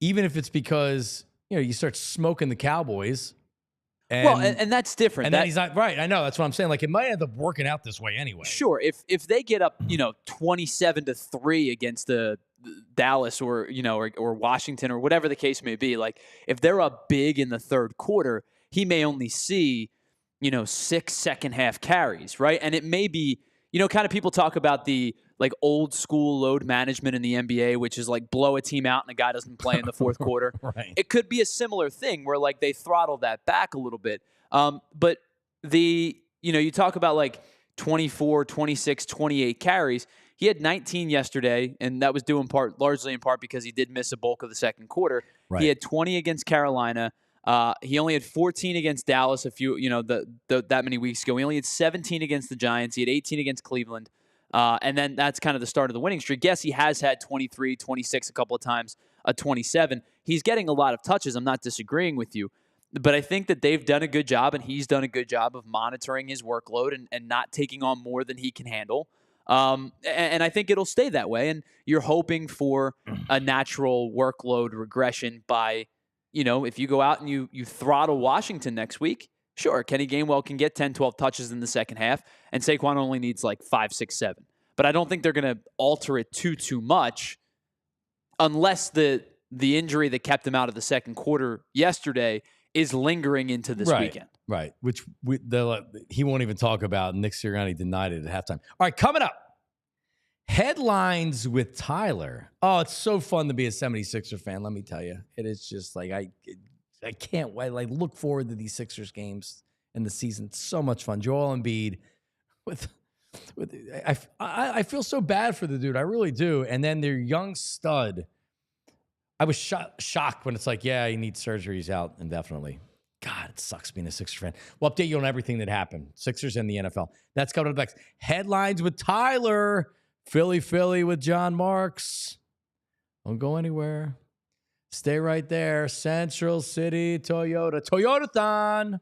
if it's because you start smoking the Cowboys, and that's different. And then he's not right. I know, that's what I'm saying. Like, it might end up working out this way anyway. Sure, if they get up 27-3 against the Dallas or Washington or whatever the case may be, like if they're up big in the third quarter, he may only see 6 second half carries, right? And it may be kind of people talk about the like old school load management in the NBA, which is like blow a team out and a guy doesn't play in the fourth quarter. Right. It could be a similar thing where like they throttle that back a little bit. But you talk about like 24, 26, 28 carries. He had 19 yesterday, and that was due largely in part because he did miss a bulk of the second quarter. Right. He had 20 against Carolina. He only had 14 against Dallas that many weeks ago. He only had 17 against the Giants. He had 18 against Cleveland. And then that's kind of the start of the winning streak. Yes, he has had 23, 26 a couple of times, a 27. He's getting a lot of touches. I'm not disagreeing with you. But I think that they've done a good job, and he's done a good job of monitoring his workload and not taking on more than he can handle. And I think it'll stay that way. And you're hoping for a natural workload regression by, if you go out and you throttle Washington next week, sure, Kenny Gainwell can get 10, 12 touches in the second half, and Saquon only needs like 5, 6, 7. But I don't think they're going to alter it too much unless the injury that kept him out of the second quarter yesterday is lingering into this weekend. Right, which he won't even talk about. Nick Sirianni denied it at halftime. All right, coming up, headlines with Tyler. Oh, it's so fun to be a 76er fan, let me tell you. It is just like I can't wait. Like, look forward to these Sixers games in the season. It's so much fun. Joel Embiid I feel so bad for the dude. I really do. And then their young stud, I was shocked when it's like, yeah, he needs surgery. He's out indefinitely. God, it sucks being a Sixers fan. We'll update you on everything that happened. Sixers and the NFL. That's coming up next. Headlines with Tyler. Philly with Jon Marks. Don't go anywhere. Stay right there. Central City Toyota. Toyotathon.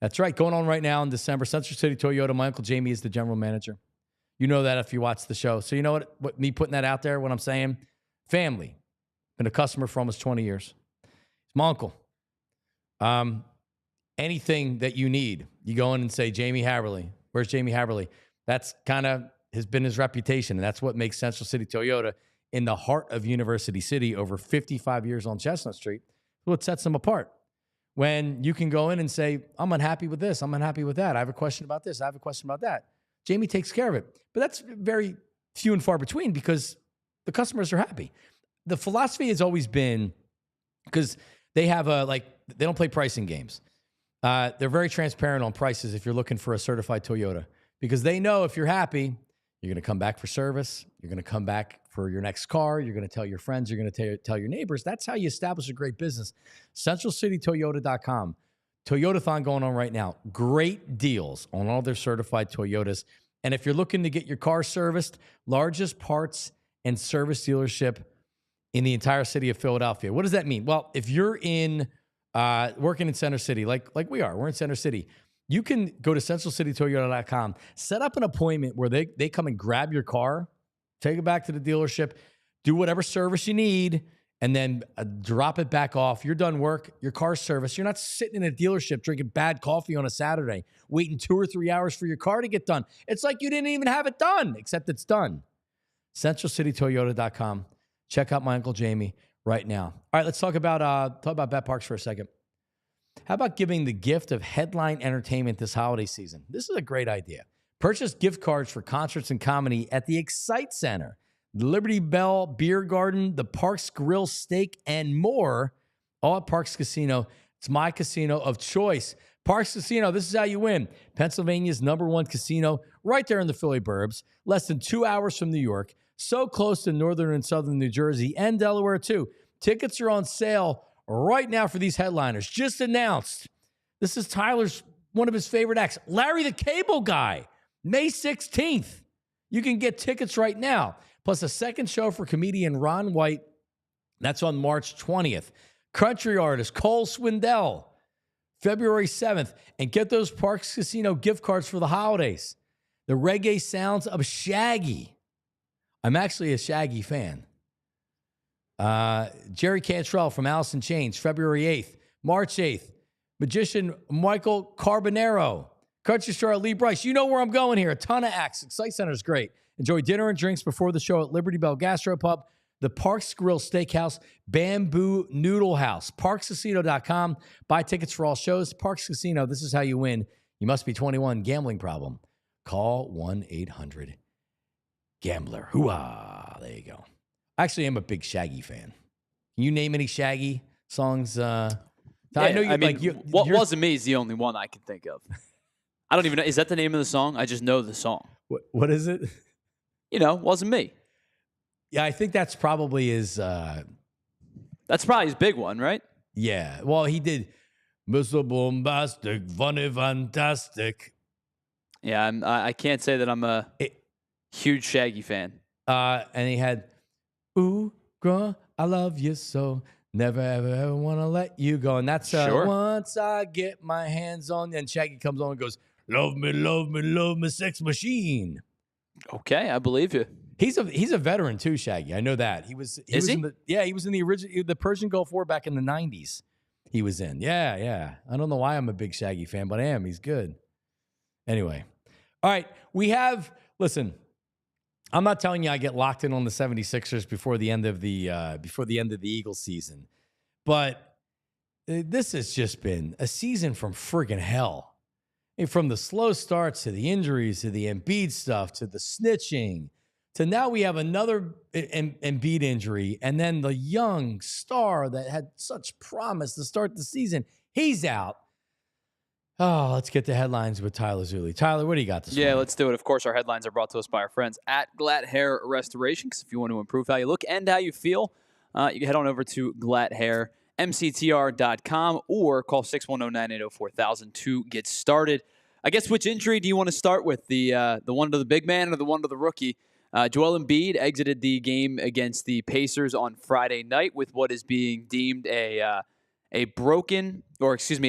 That's right. Going on right now in December. Central City Toyota. My Uncle Jamie is the general manager. You know that if you watch the show. So you know what me putting that out there, what I'm saying? Family. Been a customer for almost 20 years. It's my uncle. Anything that you need, you go in and say, Jamie Haverly. Where's Jamie Haverly? That's kind of has been his reputation. And that's what makes Central City Toyota in the heart of University City over 55 years on Chestnut Street. What sets them apart. When you can go in and say, I'm unhappy with this. I'm unhappy with that. I have a question about this. I have a question about that. Jamie takes care of it. But that's very few and far between because the customers are happy. The philosophy has always been, because they have they don't play pricing games. They're very transparent on prices if you're looking for a certified Toyota, because they know if you're happy, you're going to come back for service. You're going to come back for your next car. You're going to tell your friends. You're going to tell your neighbors. That's how you establish a great business. CentralCityToyota.com. Toyotathon going on right now. Great deals on all their certified Toyotas. And if you're looking to get your car serviced, largest parts and service dealership in the entire city of Philadelphia. What does that mean? Well, if you're in working in Center City, like we are, we're in Center City, you can go to CentralCityToyota.com, set up an appointment where they come and grab your car, take it back to the dealership, do whatever service you need, and then drop it back off. You're done work, your car's serviced. You're not sitting in a dealership drinking bad coffee on a Saturday, waiting 2 or 3 hours for your car to get done. It's like you didn't even have it done, except it's done. CentralCityToyota.com. Check out my Uncle Jamie right now. All right, let's talk about Bet Parks for a second. How about giving the gift of headline entertainment this holiday season? This is a great idea. Purchase gift cards for concerts and comedy at the Excite Center, the Liberty Bell Beer Garden, the Parks Grill Steak, and more, all at Parks Casino. It's my casino of choice. Parks Casino, this is how you win. Pennsylvania's #1 casino, right there in the Philly burbs, less than 2 hours from New York, so close to northern and southern New Jersey and Delaware, too. Tickets are on sale right now for these headliners. Just announced. This is Tyler's, one of his favorite acts, Larry the Cable Guy, May 16th. You can get tickets right now. Plus a second show for comedian Ron White. That's on March 20th. Country artist Cole Swindell, February 7th. And get those Parks Casino gift cards for the holidays. The reggae sounds of Shaggy. I'm actually a Shaggy fan. Jerry Cantrell from Alice in Chains, February 8th. March 8th, magician Michael Carbonero. Country star Lee Bryce. You know where I'm going here. A ton of acts. Excite Center is great. Enjoy dinner and drinks before the show at Liberty Bell Gastropub, the Parks Grill Steakhouse, Bamboo Noodle House, ParksCasino.com. Buy tickets for all shows. Parks Casino, this is how you win. You must be 21. Gambling problem. Call 1-800-GAMBLER. Hoo-ah. There you go. Actually, I'm a big Shaggy fan. Can you name any Shaggy songs? I know you. What Wasn't Me is the only one I can think of. I don't even know. Is that the name of the song? I just know the song. What is it? wasn't me. Yeah, I think that's probably his. That's probably his big one, right? Yeah. Well, he did Mr. Bombastic, funny, fantastic. Yeah, I can't say that I'm a huge Shaggy fan. And he had, ooh, girl, I love you so. Never, ever want to let you go. And that's Sure. Once I get my hands on you. And Shaggy comes on and goes, love me, love me, love me, sex machine. Okay, I believe you. He's a veteran too, Shaggy. I know that. He was Is he? He was in the original the Persian Gulf War back in the 90s. He was in. Yeah. I don't know why I'm a big Shaggy fan, but I am. He's good. Anyway. All right. Listen, I'm not telling you I get locked in on the 76ers before the end of the Eagles season. But this has just been a season from friggin' hell. And from the slow starts to the injuries to the Embiid stuff to the snitching to now we have another Embiid injury, and then the young star that had such promise to start the season, he's out. Oh, let's get the headlines with Tyler Zulli. Tyler, what do you got this morning? Yeah, let's do it. Of course, our headlines are brought to us by our friends at Glatt Hair Restoration, because if you want to improve how you look and how you feel, you can head on over to glatthairmctr.com or call 610-980-4000 to get started. I guess which injury do you want to start with, the one to the big man or the one to the rookie? Joel Embiid exited the game against the Pacers on Friday night with what is being deemed a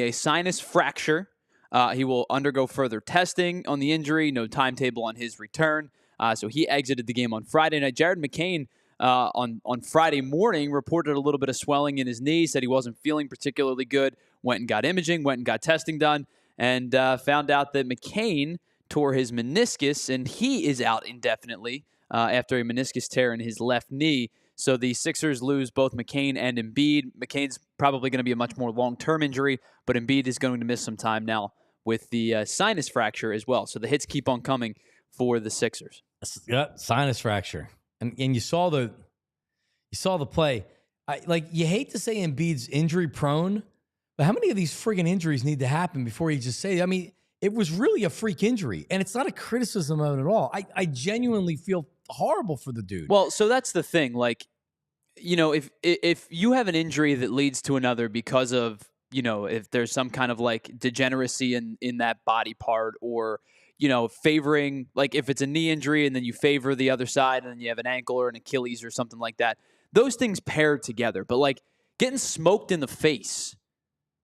sinus fracture. He will undergo further testing on the injury. No timetable on his return. So he exited the game on Friday night. Jared McCain on Friday morning reported a little bit of swelling in his knee. Said he wasn't feeling particularly good. Went and got imaging. Went and got testing done, and found out that McCain tore his meniscus, and he is out indefinitely after a meniscus tear in his left knee. So the Sixers lose both McCain and Embiid. McCain's probably going to be a much more long-term injury, but Embiid is going to miss some time now with the sinus fracture as well. So the hits keep on coming for the Sixers. Yeah, sinus fracture. And you saw the play. You hate to say Embiid's injury prone, but how many of these friggin' injuries need to happen before you just say, I mean, it was really a freak injury, and it's not a criticism of it at all. I genuinely feel horrible for the dude. Well, so that's the thing. Like, if you have an injury that leads to another because of, if there's some kind of like degeneracy in that body part, or, favoring, like if it's a knee injury and then you favor the other side and then you have an ankle or an Achilles or something like that, those things pair together. But like getting smoked in the face,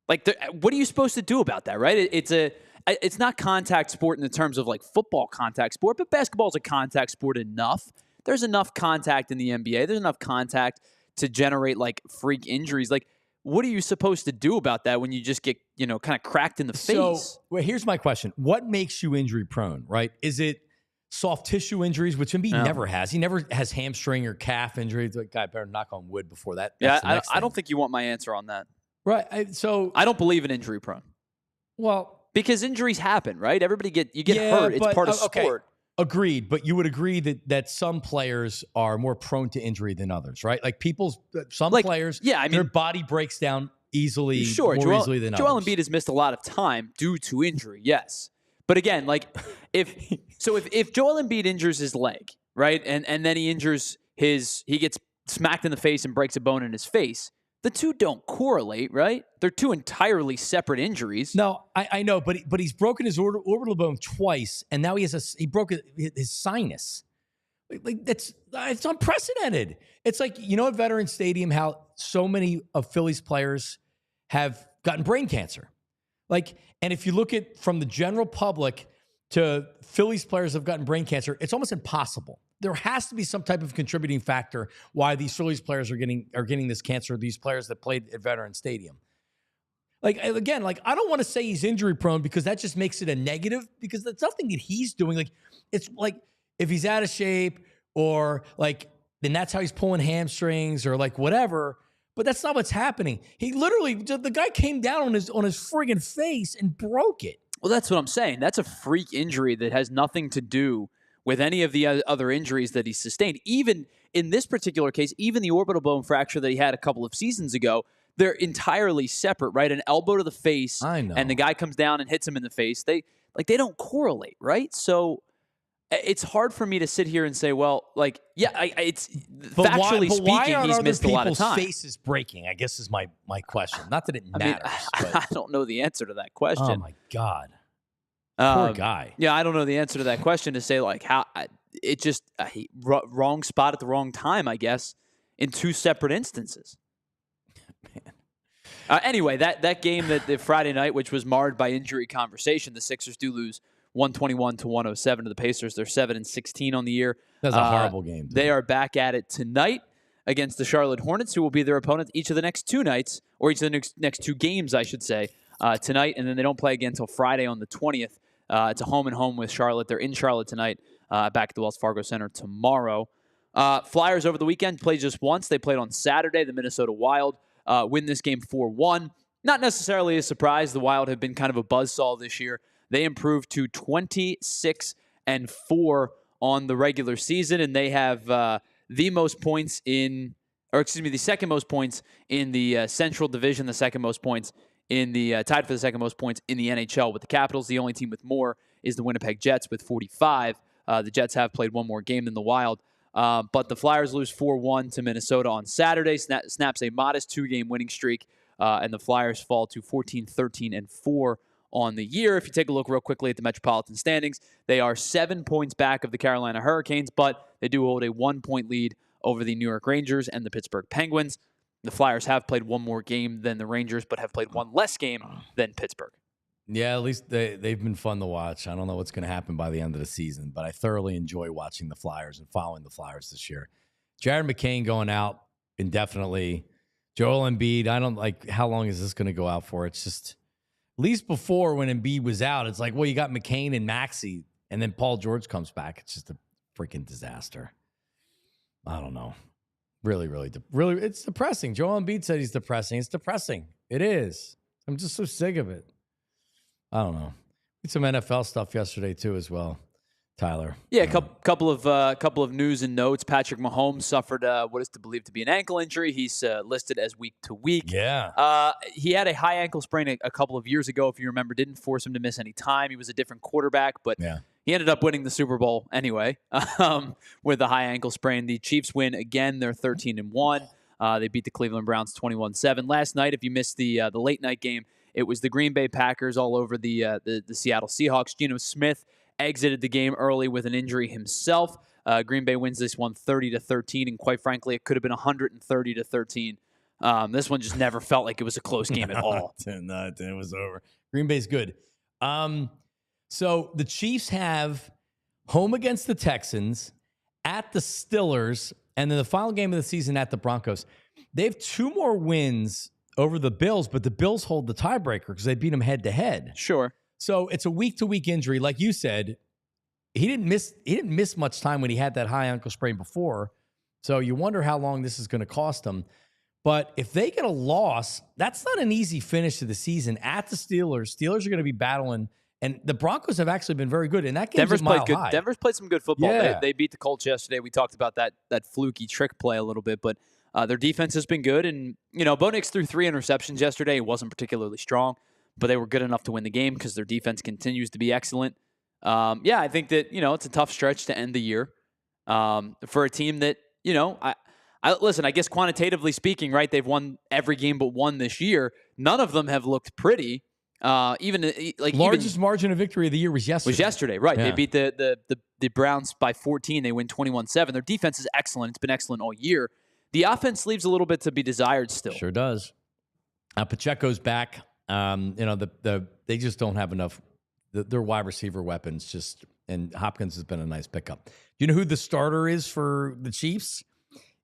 like what are you supposed to do about that, right? It's not contact sport in the terms of like football contact sport, but basketball is a contact sport enough. There's enough contact in the NBA. There's enough contact to generate like freak injuries. Like, what are you supposed to do about that when you just get, kind of cracked in the face? So, here's my question. What makes you injury prone, right? Is it soft tissue injuries, which Embiid never has? He never has hamstring or calf injuries. Like, guy better knock on wood before that. Yeah, I don't think you want my answer on that. Right. I don't believe in injury prone. Well, because injuries happen, right? You get hurt. It's part of sport. Agreed, but you would agree that some players are more prone to injury than others, right? Like players, their body breaks down easily, more easily than others. Joel Embiid has missed a lot of time due to injury, yes. But again, like if Joel Embiid injures his leg, right, and then he gets smacked in the face and breaks a bone in his face, the two don't correlate, right? They're two entirely separate injuries. No, I know, but he's broken his orbital bone twice, and now he broke his sinus. Like it's unprecedented. It's like, at Veterans Stadium, how so many of Phillies players have gotten brain cancer. Like, and if you look at from the general public to Phillies players have gotten brain cancer, it's almost impossible. There has to be some type of contributing factor why these Phillies players are getting this cancer, these players that played at Veterans Stadium. Like, again, like I don't want to say he's injury prone because that just makes it a negative, because that's nothing that he's doing. Like, it's like if he's out of shape or like, then that's how he's pulling hamstrings or like whatever. But that's not what's happening. He literally, the guy came down on his friggin' face and broke it. Well, that's what I'm saying. That's a freak injury that has nothing to do with any of the other injuries that he sustained. Even in this particular case, even the orbital bone fracture that he had a couple of seasons ago, they're entirely separate, right? An elbow to the face, I know, and the guy comes down and hits him in the face. They don't correlate, right? So it's hard for me to sit here and say, well, like, yeah, it's But factually speaking, he's missed a lot of time. Faces breaking, I guess, is my question. Not that it matters. I don't know the answer to that question. Oh my God, poor guy. Yeah, I don't know the answer to that question to say like how it just wrong spot at the wrong time, I guess, in two separate instances. Man. Anyway, that game the Friday night, which was marred by injury conversation, the Sixers do lose 121-107 to the Pacers. They're 7-16 on the year. That's a horrible game. They are back at it tonight against the Charlotte Hornets, who will be their opponent each of the next two nights, or each of the next two games, I should say, tonight. And then they don't play again until Friday on the 20th. It's a home and home with Charlotte. They're in Charlotte tonight, back at the Wells Fargo Center tomorrow. Flyers over the weekend played just once. They played on Saturday. The Minnesota Wild win this game 4-1. Not necessarily a surprise. The Wild have been kind of a buzzsaw this year. They improved to 26-4 on the regular season, and they have the second most points in the Central Division, the second most points in the tied for the second most points in the NHL with the Capitals. The only team with more is the Winnipeg Jets with 45. The Jets have played one more game than the Wild, but the Flyers lose 4-1 to Minnesota on Saturday. Snaps a modest 2-game winning streak, and the Flyers fall to 14-13-4. On the year. If you take a look real quickly at the Metropolitan standings, they are 7 points back of the Carolina Hurricanes, but they do hold a 1-point lead over the New York Rangers and the Pittsburgh Penguins. The Flyers have played one more game than the Rangers, but have played one less game than Pittsburgh. Yeah, at least they've been fun to watch. I don't know what's going to happen by the end of the season, but I thoroughly enjoy watching the Flyers and following the Flyers this year. Jared McCain going out indefinitely. Joel Embiid, I don't like how long is this going to go out for? It's just... At least before when Embiid was out, it's like, well, you got McCain and Maxey, and then Paul George comes back. It's just a freaking disaster. I don't know. Really, it's depressing. Joel Embiid said he's depressing. It's depressing. It is. I'm just so sick of it. I don't know. Did some NFL stuff yesterday too as well. Tyler. Yeah, a couple of news and notes. Patrick Mahomes suffered what is believed to be an ankle injury. He's listed as week to week. Yeah. He had a high ankle sprain a couple of years ago, if you remember. Didn't force him to miss any time. He was a different quarterback, but he ended up winning the Super Bowl anyway with the high ankle sprain. The Chiefs win again. They're 13-1. They beat the Cleveland Browns 21-7. Last night, if you missed the late night game, it was the Green Bay Packers all over the Seattle Seahawks. Geno Smith exited the game early with an injury himself. Green Bay wins this one 30-13, and quite frankly, it could have been 130-13. This one just never felt like it was a close game at all. No, it was over. Green Bay's good. So the Chiefs have home against the Texans, at the Steelers, and then the final game of the season at the Broncos. They have 2 more wins over the Bills, but the Bills hold the tiebreaker because they beat them head-to-head. Sure. So it's a week-to-week injury. Like you said, he didn't miss much time when he had that high ankle sprain before. So you wonder how long this is going to cost him. But if they get a loss, that's not an easy finish to the season. At the Steelers, Steelers are going to be battling. And the Broncos have actually been very good. And that game's high. Denver's played some good football. Yeah. They beat the Colts yesterday. We talked about that fluky trick play a little bit. But their defense has been good. And, Bo Nix threw 3 interceptions yesterday. He wasn't particularly strong, but they were good enough to win the game because their defense continues to be excellent. I think that, it's a tough stretch to end the year for a team that, listen, I guess quantitatively speaking, right, they've won every game but one this year. None of them have looked pretty. Largest margin of victory of the year was yesterday. Right. Yeah. They beat the Browns by 14. They win 21-7. Their defense is excellent. It's been excellent all year. The offense leaves a little bit to be desired still. Sure does. Pacheco's back. They just don't have enough. Their wide receiver weapons and Hopkins has been a nice pickup. Do you know who the starter is for the Chiefs?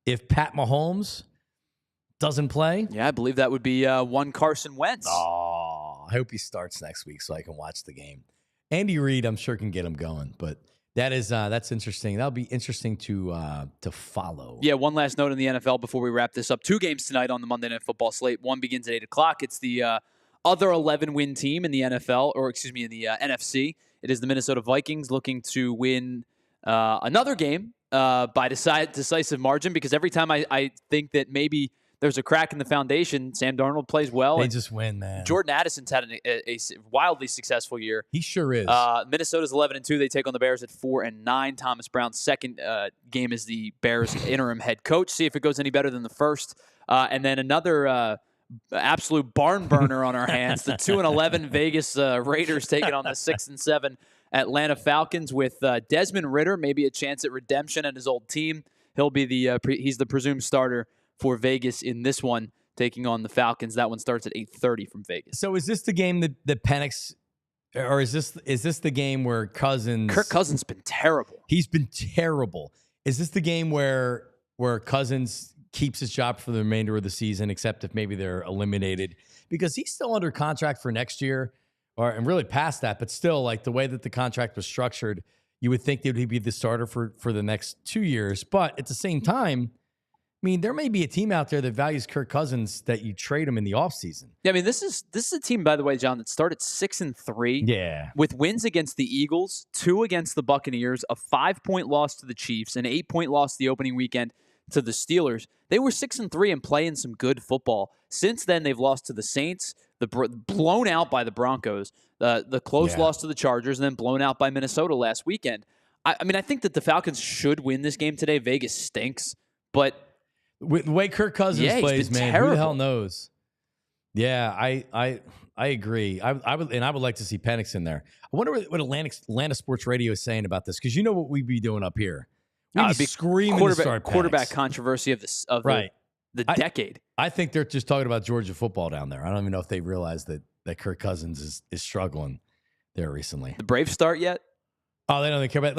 If Pat Mahomes doesn't play? Yeah, I believe that would be one Carson Wentz. Oh, I hope he starts next week so I can watch the game. Andy Reid, I'm sure, can get him going, but that's interesting. That'll be interesting to follow. Yeah, one last note in the NFL before we wrap this up. 2 games tonight on the Monday Night Football slate. One begins at 8 o'clock. It's the other 11-win team in the NFL, in the NFC. It is the Minnesota Vikings looking to win another game by decisive margin, because every time I think that maybe there's a crack in the foundation. Sam Darnold plays well. They just win, man. Jordan Addison's had a wildly successful year. He sure is. Minnesota's 11-2. They take on the Bears at 4-9. Thomas Brown's second game as the Bears interim head coach. See if it goes any better than the first. And then another absolute barn burner on our hands. The 2-11 Vegas Raiders taking on the 6-7 Atlanta Falcons with Desmond Ridder, maybe a chance at redemption at his old team. He'll be he's the presumed starter for Vegas in this one, taking on the Falcons. That one starts at 8:30 from Vegas. So is this the game that Penix, or is this the game where Kirk Cousins been terrible. He's been terrible. Is this the game where Cousins keeps his job for the remainder of the season, except if maybe they're eliminated? Because he's still under contract for next year, and really past that, but still, like the way that the contract was structured, you would think that he'd be the starter for the next 2 years. But at the same time, I mean, there may be a team out there that values Kirk Cousins that you trade him in the offseason. Yeah, I mean, this is a team, by the way, John, that started 6-3. Yeah. With wins against the Eagles, 2 against the Buccaneers, a 5-point loss to the Chiefs, an 8-point loss the opening weekend to the Steelers. They were 6-3 and playing some good football. Since then, they've lost to the Saints, blown out by the Broncos, the close loss to the Chargers, and then blown out by Minnesota last weekend. I mean, I think that the Falcons should win this game today. Vegas stinks, but with the way Kirk Cousins plays, man, terrible. Who the hell knows? Yeah, I agree. I would like to see Penix in there. I wonder what Atlanta Sports Radio is saying about this, because you know what we'd be doing up here. We'd be screaming quarterback controvery of the decade. I think they're just talking about Georgia football down there. I don't even know if they realize that Kirk Cousins is struggling there recently. The Braves start yet? Oh, they don't care about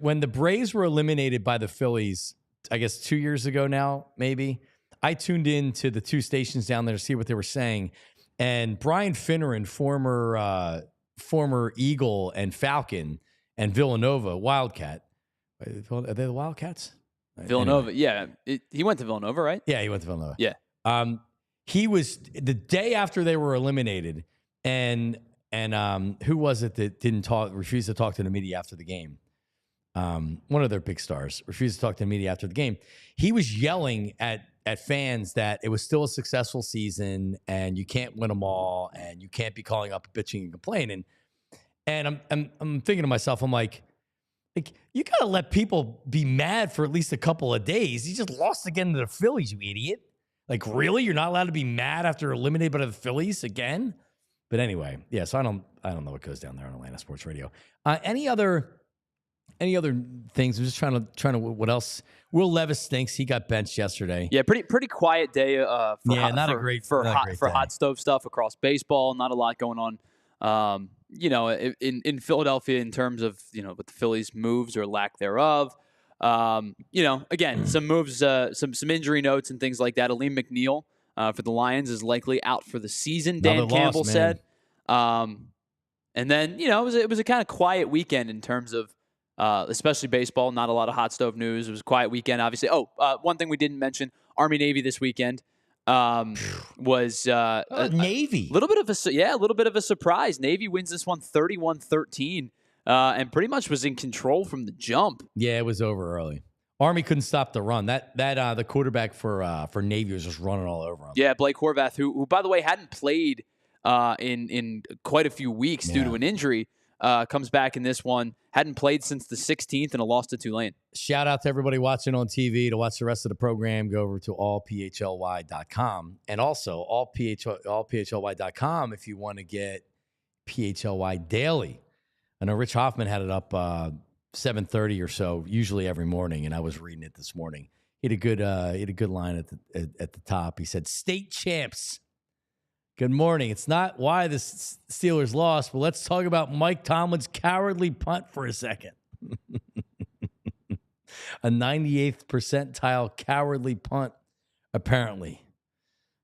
when the Braves were eliminated by the Phillies, I guess 2 years ago now, maybe, I tuned in to the 2 stations down there to see what they were saying. And Brian Finneran, former Eagle and Falcon and Villanova Wildcat. Are they the Wildcats? Villanova, anyway. yeah. He went to Villanova, right? Yeah, he went to Villanova. Yeah. He was the day after they were eliminated, and who was it that refused to talk to the media after the game? One of their big stars refused to talk to the media after the game. He was yelling at fans that it was still a successful season and you can't win them all and you can't be calling up bitching and complaining. And I'm thinking to myself, I'm like you gotta let people be mad for at least a couple of days. You just lost again to the Phillies, you idiot. Like, really? You're not allowed to be mad after eliminated by the Phillies again? But anyway, yeah, so I don't know what goes down there on Atlanta Sports Radio. Any other things? I'm just trying to what else? Will Levis stinks. He got benched yesterday. Yeah, pretty quiet day for hot stove stuff across baseball. Not a lot going on. In Philadelphia in terms of, with the Phillies' moves or lack thereof. Again, some moves, some injury notes and things like that. Aleem McNeil for the Lions is likely out for the season, Dan Campbell said. And then, it was a kind of quiet weekend in terms of especially baseball. Not a lot of hot stove news. It was a quiet weekend, obviously. One thing we didn't mention, Army-Navy this weekend. Was Navy. A little bit of a surprise. Navy wins this one 31-13 and pretty much was in control from the jump. Yeah, it was over early. Army couldn't stop the run. The quarterback for Navy was just running all over him. Yeah, Blake Horvath, who by the way hadn't played in quite a few weeks due to an injury, comes back in this one. Hadn't played since the 16th and a loss to Tulane. Shout out to everybody watching on TV. To watch the rest of the program, go over to allphly.com and also allphly.com if you want to get PHLY daily. I know Rich Hoffman had it up 7:30 or so, usually every morning, and I was reading it this morning. He had a good line at the top. He said, "State champs. Good morning. It's not why the Steelers lost, but let's talk about Mike Tomlin's cowardly punt for a second." A 98th percentile cowardly punt, apparently.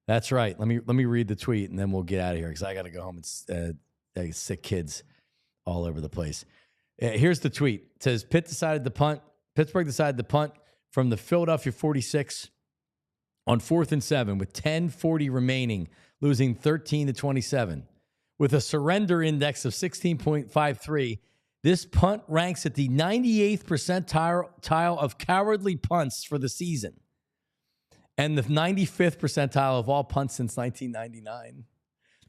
That's right. Let me read the tweet, and then we'll get out of here because I got to go home and sick kids all over the place. Here's the tweet. It says, Pittsburgh decided to punt from the Philadelphia 46 on 4th and 7 with 10:40 remaining, losing 13-27. With a surrender index of 16.53, this punt ranks at the 98th percentile of cowardly punts for the season. And the 95th percentile of all punts since 1999.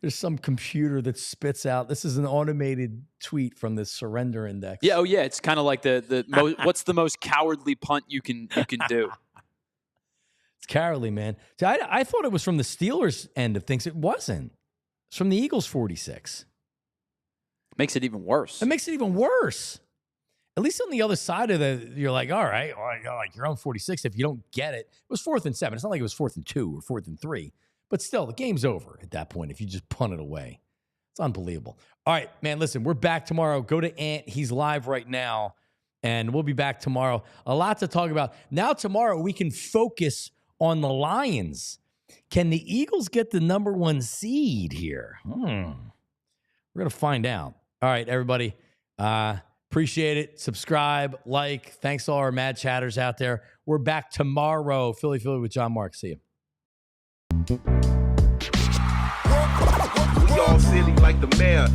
There's some computer that spits out. This is an automated tweet from this surrender index. Yeah, oh yeah, it's kind of like what's the most cowardly punt you can do? It's cowardly, man. See, I thought it was from the Steelers end of things. It wasn't. It's from the Eagles 46. Makes it even worse. It makes it even worse. At least on the other side of you're like, all right, well, like you're on 46. If you don't get it, it was 4th and 7. It's not like it was 4th and 2 or 4th and 3. But still, the game's over at that point if you just punt it away. It's unbelievable. All right, man, listen, we're back tomorrow. Go to Ant. He's live right now, and we'll be back tomorrow. A lot to talk about. Now tomorrow we can focus on the Lions. Can the Eagles get the number 1 seed here? We're going to find out. All right, everybody. Appreciate it. Subscribe, like. Thanks to all our mad chatters out there. We're back tomorrow. Philly with Jon Marks. See you. We all silly like the mayor.